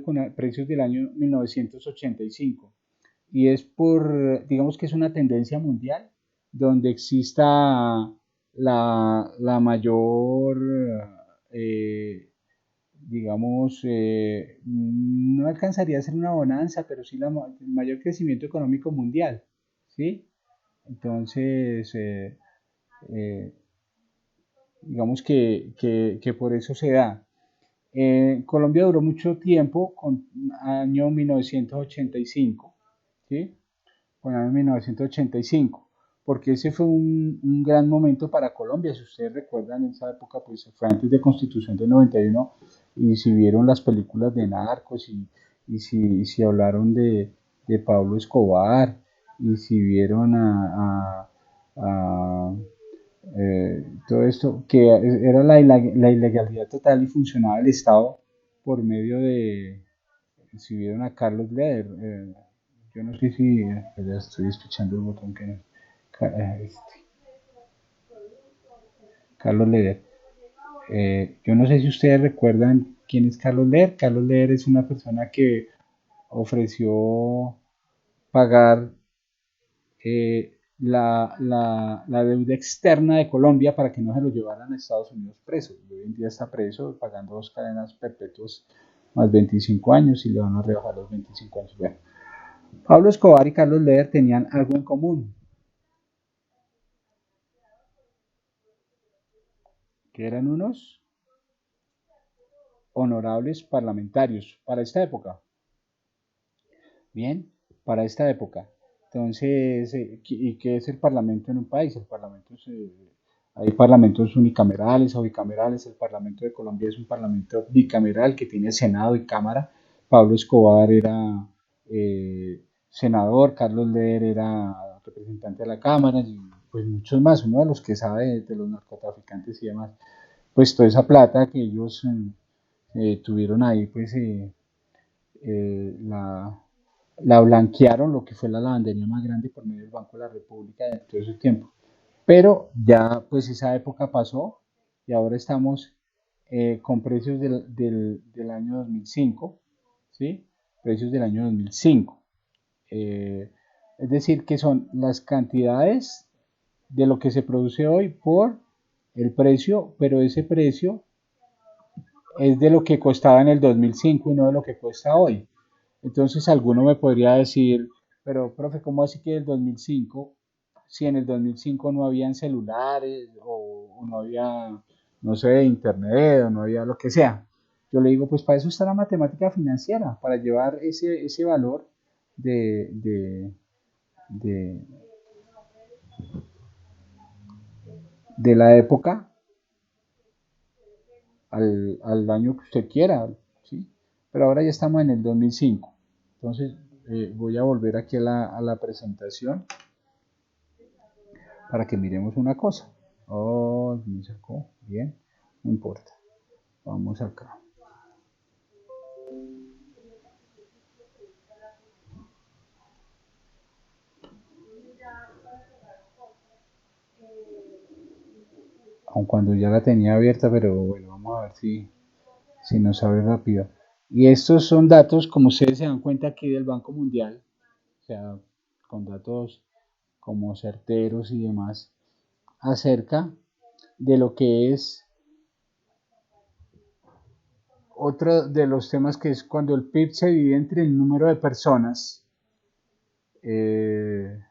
con precios del año 1985 y es digamos que es una tendencia mundial donde exista la mayor, digamos, no alcanzaría a ser una bonanza, pero sí el mayor crecimiento económico mundial, ¿sí? Entonces, eh, digamos que por eso se da. Colombia duró mucho tiempo, con año 1985, ¿sí? Con el año 1985, porque ese fue un gran momento para Colombia. Si ustedes recuerdan, en esa época pues fue antes de Constitución del 91, y si vieron las películas de Narcos y si hablaron de Pablo Escobar, y si vieron todo esto, que era la ilegalidad total y funcionaba el Estado por medio de, si vieron a Carlos Leder, yo no sé si, ya estoy escuchando el botón que no, Carlos Leder, yo no sé si ustedes recuerdan quién es Carlos Leder. Carlos Leder es una persona que ofreció pagar la deuda externa de Colombia para que no se lo llevaran a Estados Unidos preso. Y hoy en día está preso pagando 2 cadenas perpetuas más 25 años y le van a rebajar los 25 años. Bueno, Pablo Escobar y Carlos Leder tenían algo en común, que eran unos honorables parlamentarios para esta época. Bien, para esta época. Entonces, ¿y qué es el parlamento en un país? El parlamento hay parlamentos unicamerales o bicamerales. El Parlamento de Colombia es un parlamento bicameral que tiene Senado y Cámara. Pablo Escobar era senador, Carlos Leder era representante de la Cámara, y pues muchos más. Uno de los que sabe de los narcotraficantes y demás, pues toda esa plata que ellos tuvieron ahí, pues la blanquearon, lo que fue la lavandería más grande por medio del Banco de la República de todo ese tiempo. Pero ya pues esa época pasó y ahora estamos con precios del año 2005, ¿sí? Precios del año 2005. Es decir, que son las cantidades de lo que se produce hoy por el precio, pero ese precio es de lo que costaba en el 2005 y no de lo que cuesta hoy. Entonces alguno me podría decir, pero profe, ¿cómo así que el 2005, si en el 2005 no habían celulares o no había, no sé, internet o no había lo que sea? Yo le digo, pues para eso está la matemática financiera, para llevar ese valor de, de, de, de la época al año que usted quiera, ¿sí? Pero ahora ya estamos en el 2005. Entonces voy a volver aquí a la presentación para que miremos una cosa. Oh, me sacó. Bien, no importa. Vamos acá. Aun cuando ya la tenía abierta, pero bueno, vamos a ver si nos abre rápido. Y estos son datos, como ustedes se dan cuenta aquí, del Banco Mundial, o sea, con datos como certeros y demás, acerca de lo que es otro de los temas, que es cuando el PIB se divide entre el número de personas, entre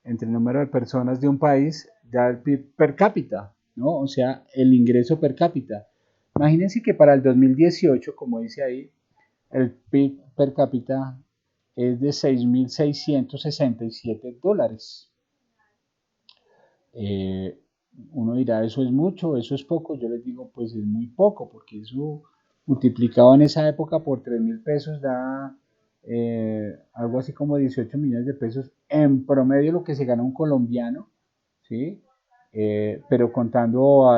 el número de personas de un país, da el PIB per cápita, ¿no? O sea, el ingreso per cápita. Imagínense que para el 2018, como dice ahí, el PIB per cápita es de $6.667. Uno dirá, ¿eso es mucho? ¿Eso es poco? Yo les digo, pues es muy poco, porque eso multiplicado en esa época por 3.000 pesos da algo así como 18 millones de pesos en promedio, lo que se gana un colombiano, ¿sí? Pero contando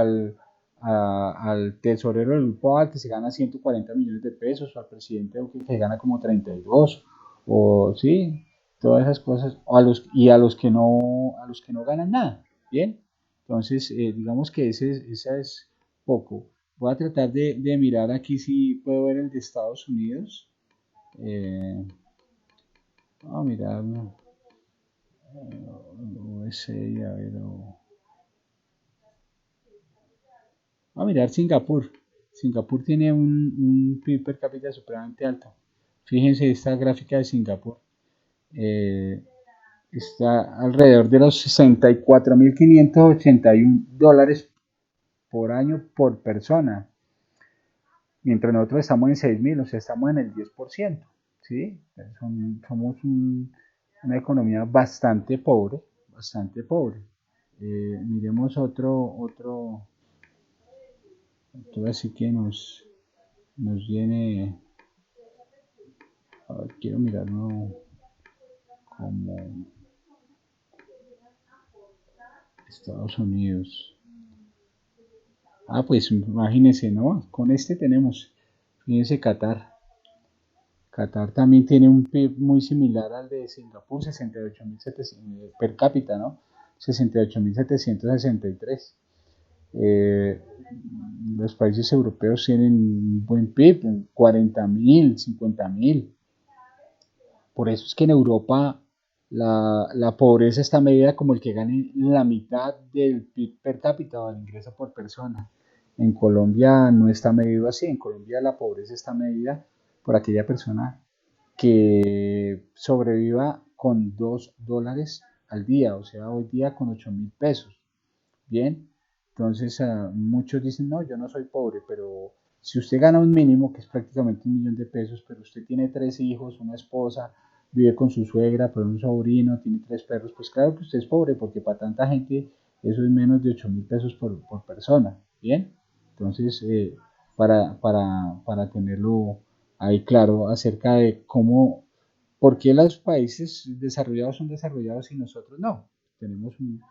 al tesorero del grupo A que se gana 140 millones de pesos, o al presidente que gana como 32, o sí, todas esas cosas, o a los que no ganan nada, ¿bien? Entonces, digamos que esa es poco. Voy a tratar de mirar aquí si puedo ver el de Estados Unidos. Vamos a mirar USA, a ver, vamos a mirar Singapur. Singapur tiene un PIB per cápita supremamente alto. Fíjense esta gráfica de Singapur. Está alrededor de los 64.581 dólares por año por persona, mientras nosotros estamos en 6.000, o sea, estamos en el 10%, ¿sí? Somos una economía bastante pobre, bastante pobre. Miremos otro así que nos viene, a ver, quiero mirarlo como Estados Unidos. Pues imagínense, ¿no? Con este tenemos, fíjense, Qatar. Qatar también tiene un PIB muy similar al de Singapur, 68.700 per cápita, ¿no? 68.763. Los países europeos tienen un buen PIB, 40.000, 50.000. Por eso es que en Europa la pobreza está medida como el que gane la mitad del PIB per cápita o el ingreso por persona. En Colombia no está medido así. En Colombia la pobreza está medida por aquella persona que sobreviva con 2 dólares al día, o sea, hoy día con 8.000 pesos. Bien, entonces muchos dicen, no, yo no soy pobre, pero si usted gana un mínimo, que es prácticamente 1.000.000 de pesos, pero usted tiene 3 hijos, una esposa, vive con su suegra, pero un sobrino, tiene 3 perros, pues claro que usted es pobre, porque para tanta gente eso es menos de 8.000 pesos por persona. Bien, entonces para tenerlo ahí claro acerca de cómo, por qué los países desarrollados son desarrollados y nosotros no. Tenemos un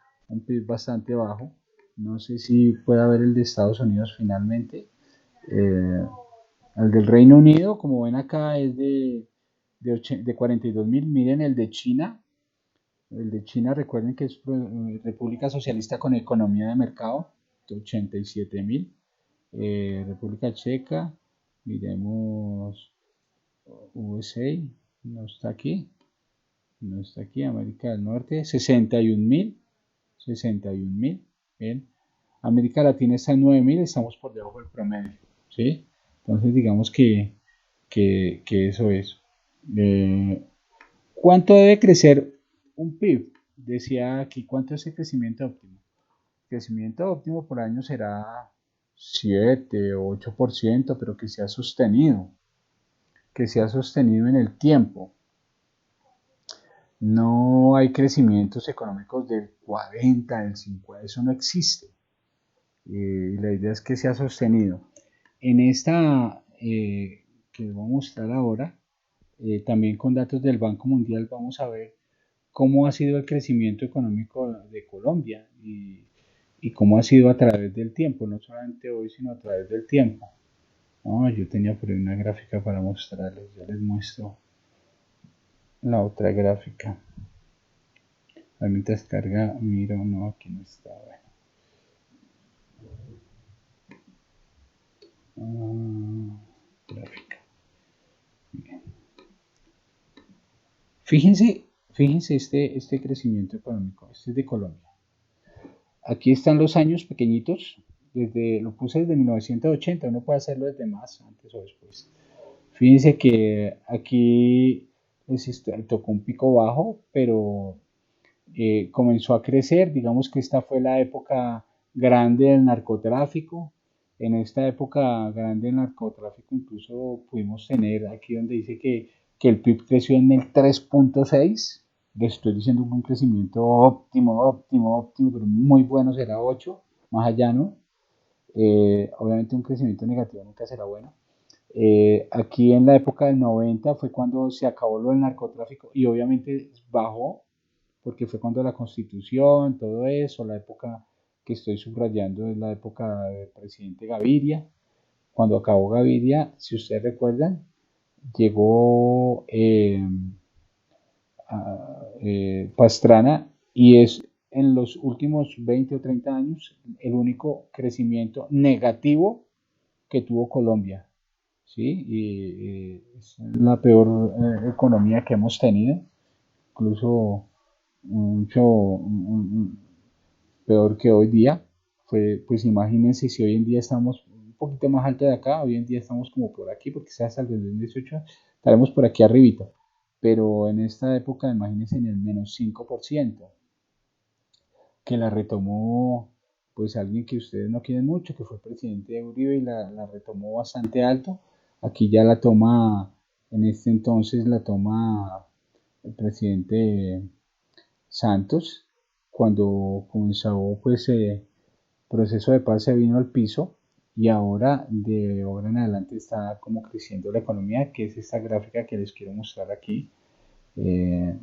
PIB bastante bajo. No sé si pueda ver el de Estados Unidos finalmente. El del Reino Unido, como ven acá, es de 42.000. Miren el de China. El de China, recuerden que es República Socialista con economía de mercado, de 87.000. República Checa, miremos USA, no está aquí. No está aquí, América del Norte, 61.000. 61.000. Bien. América Latina está en 9.000, estamos por debajo del promedio. ¿Sí? Entonces digamos que eso es. ¿Cuánto debe crecer un PIB? Decía aquí, ¿cuánto es el crecimiento óptimo? El crecimiento óptimo por año será 7 o 8%, pero que sea sostenido en el tiempo. No hay crecimientos económicos del 40, del 50, eso no existe. La idea es que sea sostenido. En esta que les voy a mostrar ahora, también con datos del Banco Mundial, vamos a ver cómo ha sido el crecimiento económico de Colombia y cómo ha sido a través del tiempo, no solamente hoy, sino a través del tiempo. Yo tenía por ahí una gráfica para mostrarles, ya les muestro la otra gráfica. Mientras carga, miro, no, aquí no está. Bueno. Gráfica. Bien. Fíjense este crecimiento económico, este es de Colombia. Aquí están los años pequeñitos, lo puse desde 1980, uno puede hacerlo desde más, antes o después. Fíjense que aquí tocó un pico bajo, pero comenzó a crecer. Digamos que esta fue la época grande del narcotráfico. En esta época grande del narcotráfico incluso pudimos tener aquí donde dice que el PIB creció en el 3.6. Les estoy diciendo un crecimiento óptimo, pero muy bueno será 8, más allá no. Obviamente un crecimiento negativo nunca será bueno. Aquí en la época del 90 fue cuando se acabó lo del narcotráfico y obviamente bajó porque fue cuando la Constitución, todo eso, la época que estoy subrayando es la época del presidente Gaviria. Cuando acabó Gaviria, si ustedes recuerdan, llegó Pastrana y es en los últimos 20 o 30 años el único crecimiento negativo que tuvo Colombia. ¿Sí? Y es la peor economía que hemos tenido, incluso mucho peor que hoy día. Pues imagínense si hoy en día estamos un poquito más alto de acá, hoy en día estamos como por aquí, porque se hasta el 2018 estaremos por aquí arribita, pero en esta época imagínense en el menos 5%, que la retomó pues alguien que ustedes no quieren mucho, que fue el presidente de Uribe y la retomó bastante alto. Aquí ya la toma, en este entonces la toma el presidente Santos, cuando comenzó pues proceso de paz se vino al piso y ahora de ahora en adelante está como creciendo la economía, que es esta gráfica que les quiero mostrar aquí. Eh,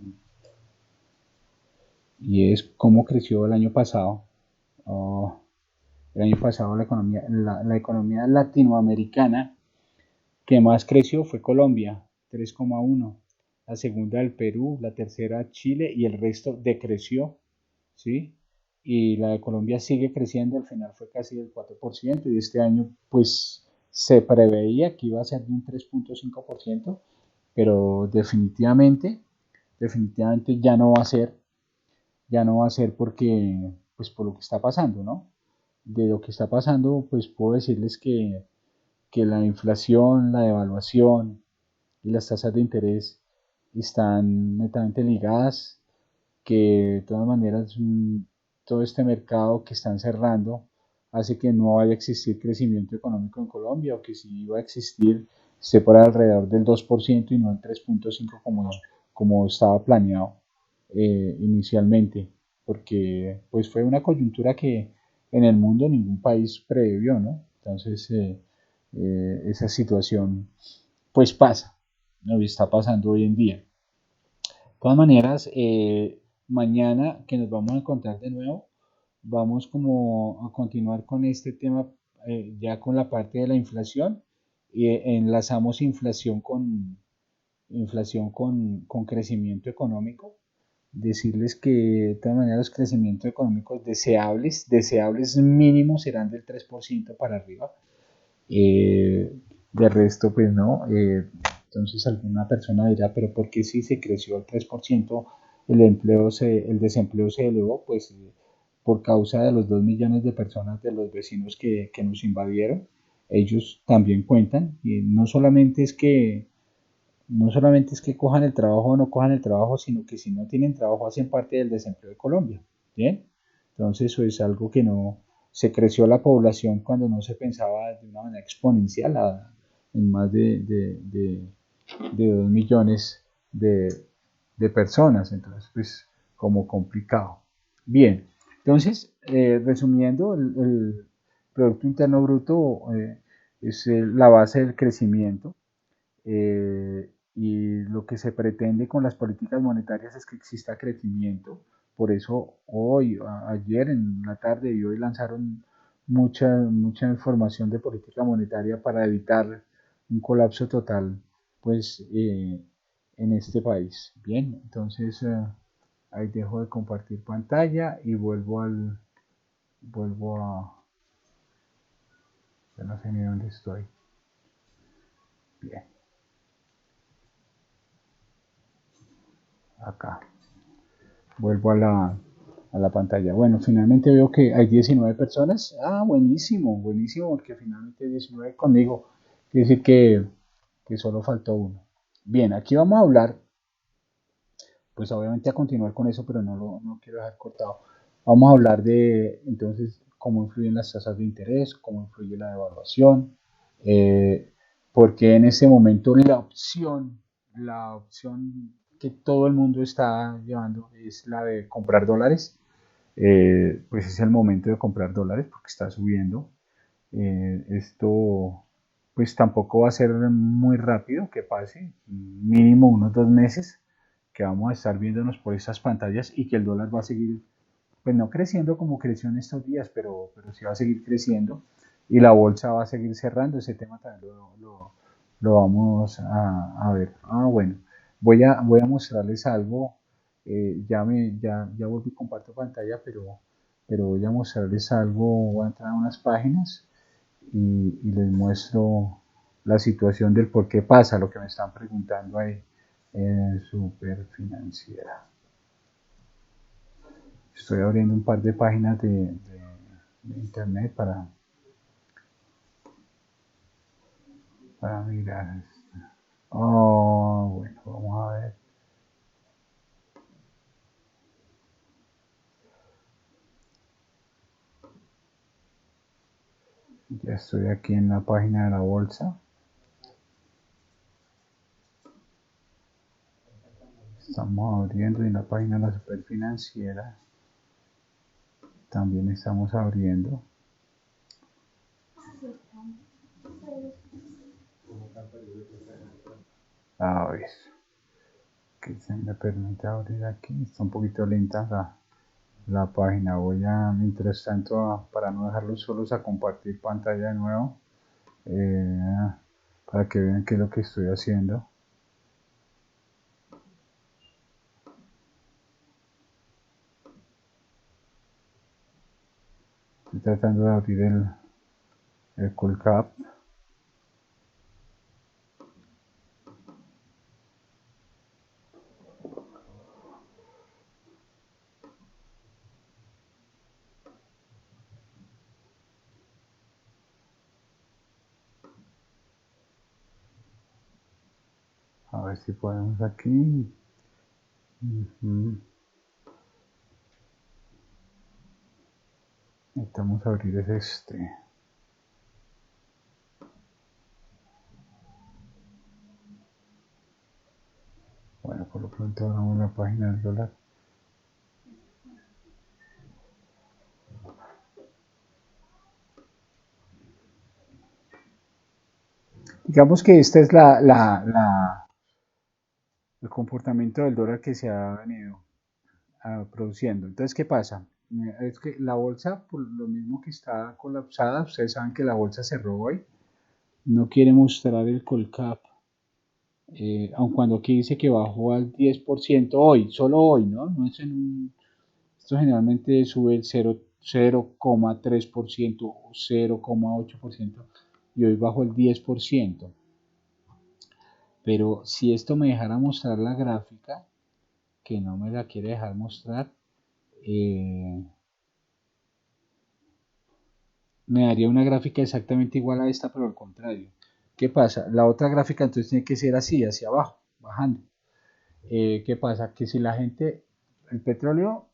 y es cómo creció el año pasado. Oh, el año pasado la economía latinoamericana que más creció fue Colombia, 3,1. La segunda el Perú, la tercera Chile y el resto decreció, ¿sí? Y la de Colombia sigue creciendo, al final fue casi del 4% y este año pues se preveía que iba a ser de un 3,5%, pero definitivamente ya no va a ser porque pues por lo que está pasando, ¿no? De lo que está pasando pues puedo decirles que la inflación, la devaluación y las tasas de interés están netamente ligadas, que de todas maneras todo este mercado que están cerrando hace que no vaya a existir crecimiento económico en Colombia, o que si iba a existir esté por alrededor del 2% y no el 3,5% como estaba planeado inicialmente, porque pues fue una coyuntura que en el mundo ningún país previó, ¿no? Entonces esa situación pues pasa, ¿no? Y está pasando hoy en día. De todas maneras, mañana que nos vamos a encontrar de nuevo, vamos como a continuar con este tema ya con la parte de la inflación y enlazamos inflación con crecimiento económico. Decirles que de todas maneras los crecimientos económicos deseables mínimos serán del 3% para arriba. De resto, pues no. Entonces alguna persona dirá, pero ¿por qué si se creció el 3%, el desempleo se elevó? Pues por causa de los 2 millones de personas de los vecinos que nos invadieron, ellos también cuentan. Y no solamente es que cojan el trabajo o no cojan el trabajo, sino que si no tienen trabajo hacen parte del desempleo de Colombia. ¿Bien? Entonces eso es algo que no se creció la población cuando no se pensaba de una manera exponencial en más de 2 millones de personas. Entonces, pues como complicado. Bien, entonces, resumiendo, el Producto Interno Bruto es la base del crecimiento. Y lo que se pretende con las políticas monetarias es que exista crecimiento. Por eso ayer en la tarde y hoy lanzaron mucha información de política monetaria para evitar un colapso total, pues, en este país. Bien, entonces ahí dejo de compartir pantalla y ya no sé ni dónde estoy. Bien, acá. Vuelvo a la pantalla. Bueno, finalmente veo que hay 19 personas. Ah, buenísimo, porque finalmente hay 19 conmigo. Quiere decir que solo faltó uno. Bien, aquí vamos a hablar, pues obviamente a continuar con eso, pero no quiero dejar cortado. Vamos a hablar de entonces cómo influyen las tasas de interés, cómo influye la devaluación, porque en este momento la opción que todo el mundo está llevando es la de comprar dólares. Pues es el momento de comprar dólares porque está subiendo. Esto pues tampoco va a ser muy rápido que pase, mínimo unos 2 meses que vamos a estar viéndonos por estas pantallas y que el dólar va a seguir pues no creciendo como creció en estos días, pero sí va a seguir creciendo y la bolsa va a seguir cerrando. Ese tema también lo vamos a ver. Bueno, voy a mostrarles algo. Ya vuelvo y comparto pantalla, pero voy a mostrarles algo. Voy a entrar a unas páginas y les muestro la situación del por qué pasa lo que me están preguntando ahí en Superfinanciera. Estoy abriendo un par de páginas de internet para mirar esto. Bueno, vamos a ver. Ya estoy aquí en la página de la bolsa. Estamos abriendo en la página de la Superfinanciera. También estamos abriendo. A ver, que se me permite abrir aquí. Está un poquito lenta la página. Voy a, mientras tanto, para no dejarlos solos, a compartir pantalla de nuevo. Para que vean qué es lo que estoy haciendo. Estoy tratando de abrir el Colcap. A ver si podemos aquí. Necesitamos abrir este. Bueno, por lo pronto abramos la página del dólar. Digamos que este es el comportamiento del dólar que se ha venido produciendo. Entonces, ¿qué pasa? Es que la bolsa, por lo mismo que está colapsada, ustedes saben que la bolsa cerró hoy, no quiere mostrar el Colcap, aun cuando aquí dice que bajó al 10% hoy, solo hoy, ¿no? No es esto generalmente sube el 0,3% o 0,8% y hoy bajó el 10%. Pero si esto me dejara mostrar la gráfica, que no me la quiere dejar mostrar, me daría una gráfica exactamente igual a esta, pero al contrario. ¿Qué pasa? La otra gráfica entonces tiene que ser así, hacia abajo, bajando. ¿Qué pasa? Que si la gente, el petróleo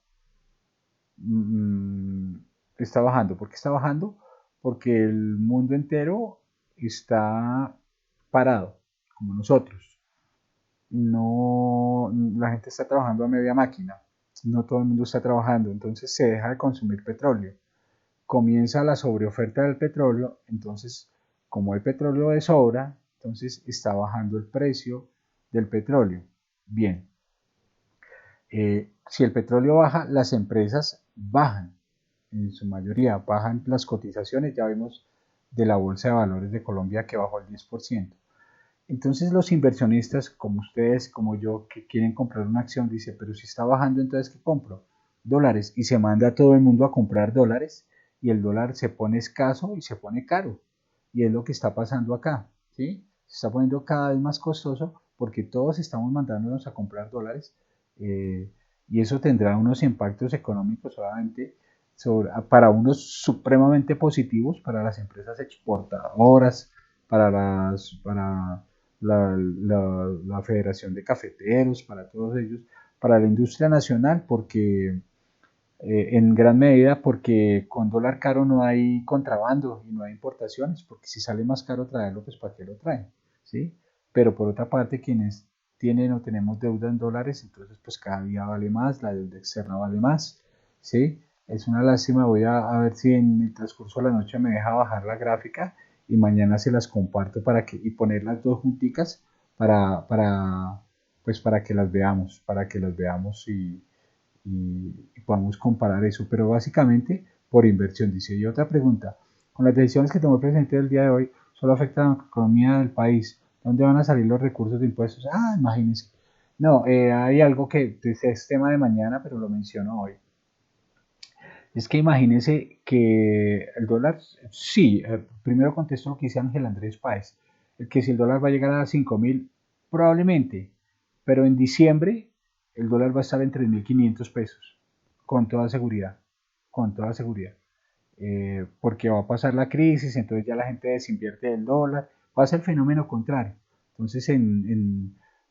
está bajando. ¿Por qué está bajando? Porque el mundo entero está parado, como nosotros. No, la gente está trabajando a media máquina. No todo el mundo está trabajando, entonces se deja de consumir petróleo. Comienza la sobreoferta del petróleo, entonces como hay petróleo de sobra, entonces está bajando el precio del petróleo. Bien, si el petróleo baja, las empresas bajan, en su mayoría bajan las cotizaciones, ya vimos de la Bolsa de Valores de Colombia que bajó el 10%. Entonces los inversionistas, como ustedes, como yo, que quieren comprar una acción, dice, pero si está bajando, entonces ¿qué compro? Dólares. Y se manda a todo el mundo a comprar dólares y el dólar se pone escaso y se pone caro. Y es lo que está pasando acá, ¿sí? Se está poniendo cada vez más costoso porque todos estamos mandándonos a comprar dólares y eso tendrá unos impactos económicos obviamente para unos supremamente positivos para las empresas exportadoras, para la Federación de Cafeteros, para todos ellos, para la industria nacional, porque en gran medida porque con dólar caro no hay contrabando y no hay importaciones, porque si sale más caro traerlo, pues ¿para qué lo traen? ¿Sí? Pero por otra parte, quienes tienen o tenemos deuda en dólares, entonces pues cada día vale más, la deuda externa vale más, ¿sí? Es una lástima, voy a ver si en el transcurso de la noche me deja bajar la gráfica y mañana se las comparto y poner las dos junticas pues para que las veamos, y podamos comparar eso, pero básicamente por inversión, dice. Y otra pregunta, con las decisiones que tomó el presidente del día de hoy, solo afecta a la economía del país. ¿Dónde van a salir los recursos de impuestos? Ah, imagínense. No, hay algo que es tema de mañana, pero lo menciono hoy. Es que imagínense que el dólar, sí, primero contesto lo que dice Ángel Andrés Páez, que si el dólar va a llegar a 5.000, probablemente, pero en diciembre el dólar va a estar en 3.500 pesos, con toda seguridad, con toda seguridad. Porque va a pasar la crisis, entonces ya la gente desinvierte el dólar, va a ser el fenómeno contrario. Entonces,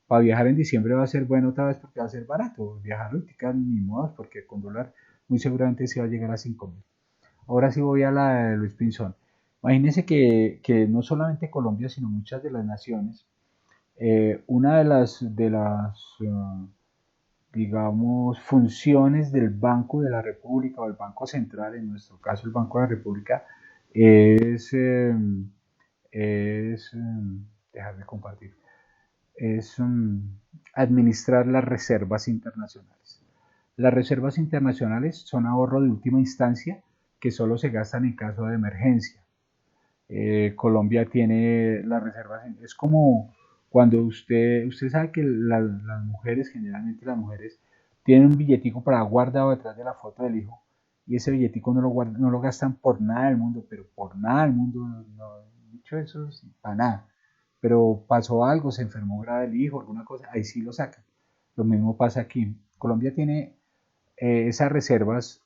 para viajar en diciembre va a ser bueno otra vez porque va a ser barato. Viajar ahorita ni modo, porque con dólar muy seguramente se va a llegar a 5.000. Ahora sí voy a la de Luis Pinzón. Imagínense que no solamente Colombia, sino muchas de las naciones, una digamos, funciones del Banco de la República o el Banco Central, en nuestro caso el Banco de la República, es, dejar de compartir, es administrar las reservas internacionales. Las reservas internacionales son ahorro de última instancia que solo se gastan en caso de emergencia. Colombia tiene las reservas, es como cuando usted sabe que las mujeres, generalmente las mujeres, tienen un billetico para guardado detrás de la foto del hijo y ese billetico no lo gastan por nada del mundo, pero por nada del mundo, no, dicho eso, para nada. Pero pasó algo, se enfermó grave el hijo, alguna cosa, ahí sí lo sacan. Lo mismo pasa aquí. Colombia tiene esas reservas,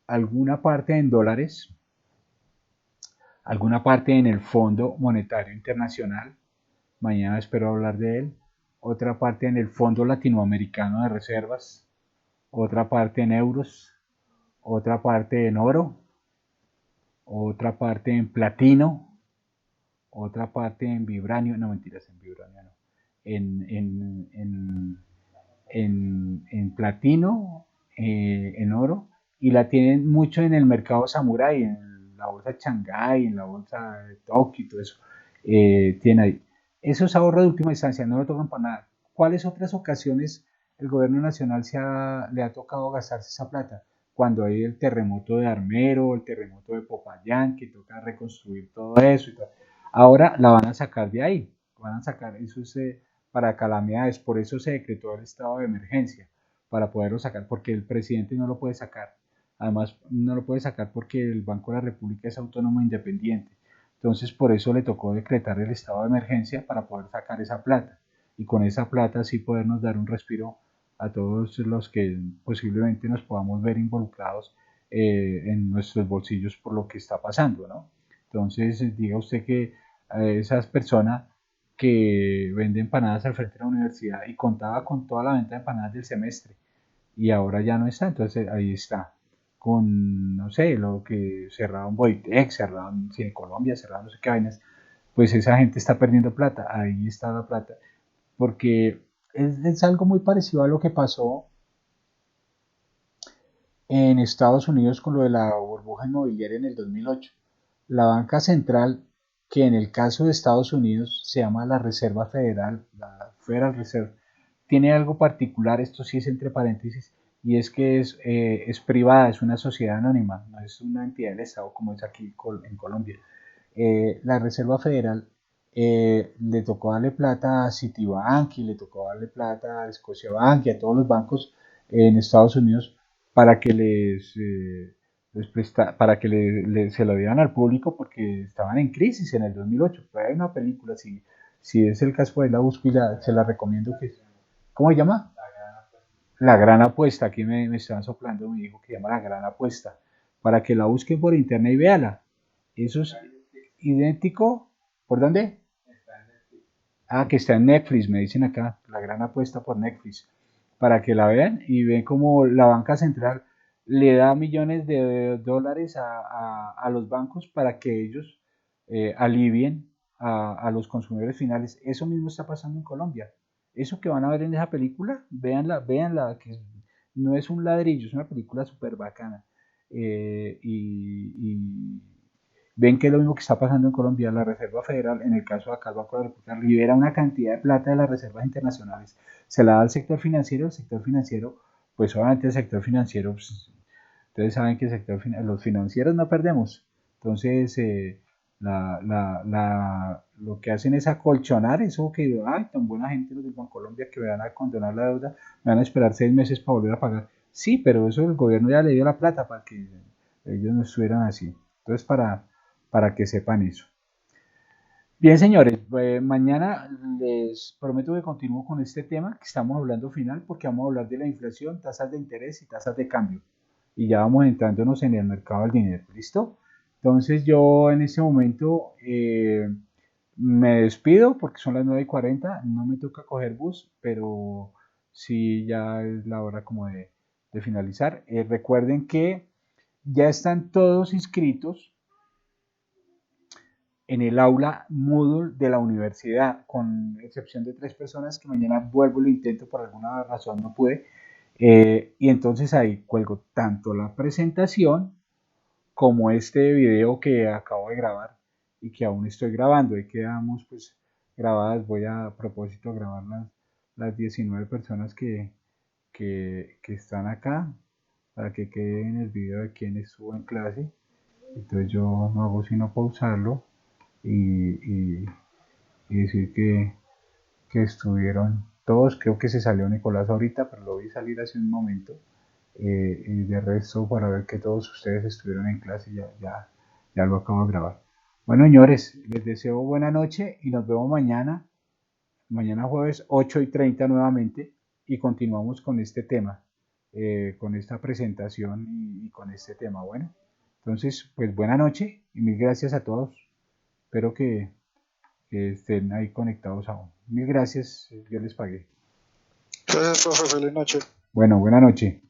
alguna parte en dólares, alguna parte en el Fondo Monetario Internacional, mañana espero hablar de él, otra parte en el Fondo Latinoamericano de Reservas, otra parte en euros, otra parte en oro, otra parte en platino, otra parte en vibranio, no mentiras, en vibranio no, en platino, en oro, y la tienen mucho en el mercado Samurai, en la bolsa de Shanghái, en la bolsa de Tokio y todo eso. Tiene ahí. Eso es ahorro de última instancia, no lo tocan para nada. ¿Cuáles otras ocasiones el gobierno nacional le ha tocado gastarse esa plata? Cuando hay el terremoto de Armero, el terremoto de Popayán, que toca reconstruir todo eso y todo. Ahora la van a sacar de ahí, van a sacar, eso es para calamidades, por eso se decretó el estado de emergencia, para poderlo sacar, porque el presidente no lo puede sacar. Además, no lo puede sacar porque el Banco de la República es autónomo e independiente. Entonces, por eso le tocó decretar el estado de emergencia para poder sacar esa plata. Y con esa plata sí podernos dar un respiro a todos los que posiblemente nos podamos ver involucrados en nuestros bolsillos por lo que está pasando, ¿no? Entonces, diga usted que esas personas que vende empanadas al frente de la universidad y contaba con toda la venta de empanadas del semestre y ahora ya no está, entonces ahí está, con, no sé, lo que cerraron Boitex, cerraron Cine Colombia, cerraron no sé qué vainas, pues esa gente está perdiendo plata, ahí está la plata, porque es algo muy parecido a lo que pasó en Estados Unidos con lo de la burbuja inmobiliaria en el 2008. La banca central, que en el caso de Estados Unidos se llama la Reserva Federal, la Federal Reserve, tiene algo particular, esto sí es entre paréntesis, y es que es privada, es una sociedad anónima, no es una entidad del Estado como es aquí en Colombia. La Reserva Federal le tocó darle plata a Citibank y le tocó darle plata a Scotiabank y a todos los bancos en Estados Unidos para que para que se lo dieran al público porque estaban en crisis en el 2008. Pero hay una película, si es el caso, pues la busco y se la recomiendo. ¿Cómo se llama? La Gran Apuesta. Aquí me están soplando, me dijo que se llama La Gran Apuesta. Para que la busquen por internet y véala. Eso es idéntico. ¿Por dónde? Ah, que está en Netflix, me dicen acá. La Gran Apuesta por Netflix. Para que la vean y ven cómo la banca central le da millones de dólares a los bancos para que ellos alivien a los consumidores finales. Eso mismo está pasando en Colombia. Eso que van a ver en esa película, véanla, que no es un ladrillo, es una película súper bacana. Y ven que es lo mismo que está pasando en Colombia. La Reserva Federal, en el caso de acá, el Banco de la República, libera una cantidad de plata de las reservas internacionales, se la da al sector financiero, el sector financiero pues obviamente el sector financiero, pues, ustedes saben que el sector los financieros no perdemos. Entonces, lo que hacen es acolchonar eso que, ay, tan buena gente los del Bancolombia que me van a condonar la deuda, me van a esperar 6 meses para volver a pagar. Sí, pero eso el gobierno ya le dio la plata para que ellos no estuvieran así. Entonces, para que sepan eso. Bien, señores, mañana les prometo que continúo con este tema que estamos hablando final porque vamos a hablar de la inflación, tasas de interés y tasas de cambio. Y ya vamos entrándonos en el mercado del dinero, ¿listo? Entonces yo en este momento me despido porque son las 9:40, no me toca coger bus, pero sí ya es la hora como de finalizar. Recuerden que ya están todos inscritos en el aula Moodle de la universidad, con excepción de 3 personas que mañana vuelvo y lo intento, por alguna razón no pude. Y entonces ahí cuelgo tanto la presentación como este video que acabo de grabar y que aún estoy grabando. Ahí quedamos pues grabadas, voy a propósito grabar las 19 personas que están acá para que quede en el video de quién estuvo en clase. Entonces yo no hago sino pausarlo y decir que estuvieron todos. Creo que se salió Nicolás ahorita, pero lo vi salir hace un momento. Y de resto, para ver que todos ustedes estuvieron en clase, ya lo acabo de grabar. Bueno, señores, les deseo buena noche y nos vemos mañana jueves 8:30 nuevamente, y continuamos con este tema, con esta presentación y con este tema. Bueno, entonces, pues buena noche y mil gracias a todos. Espero que estén ahí conectados aún. Mil gracias, yo les pagué. Gracias, profe, feliz noche. Bueno, buena noche.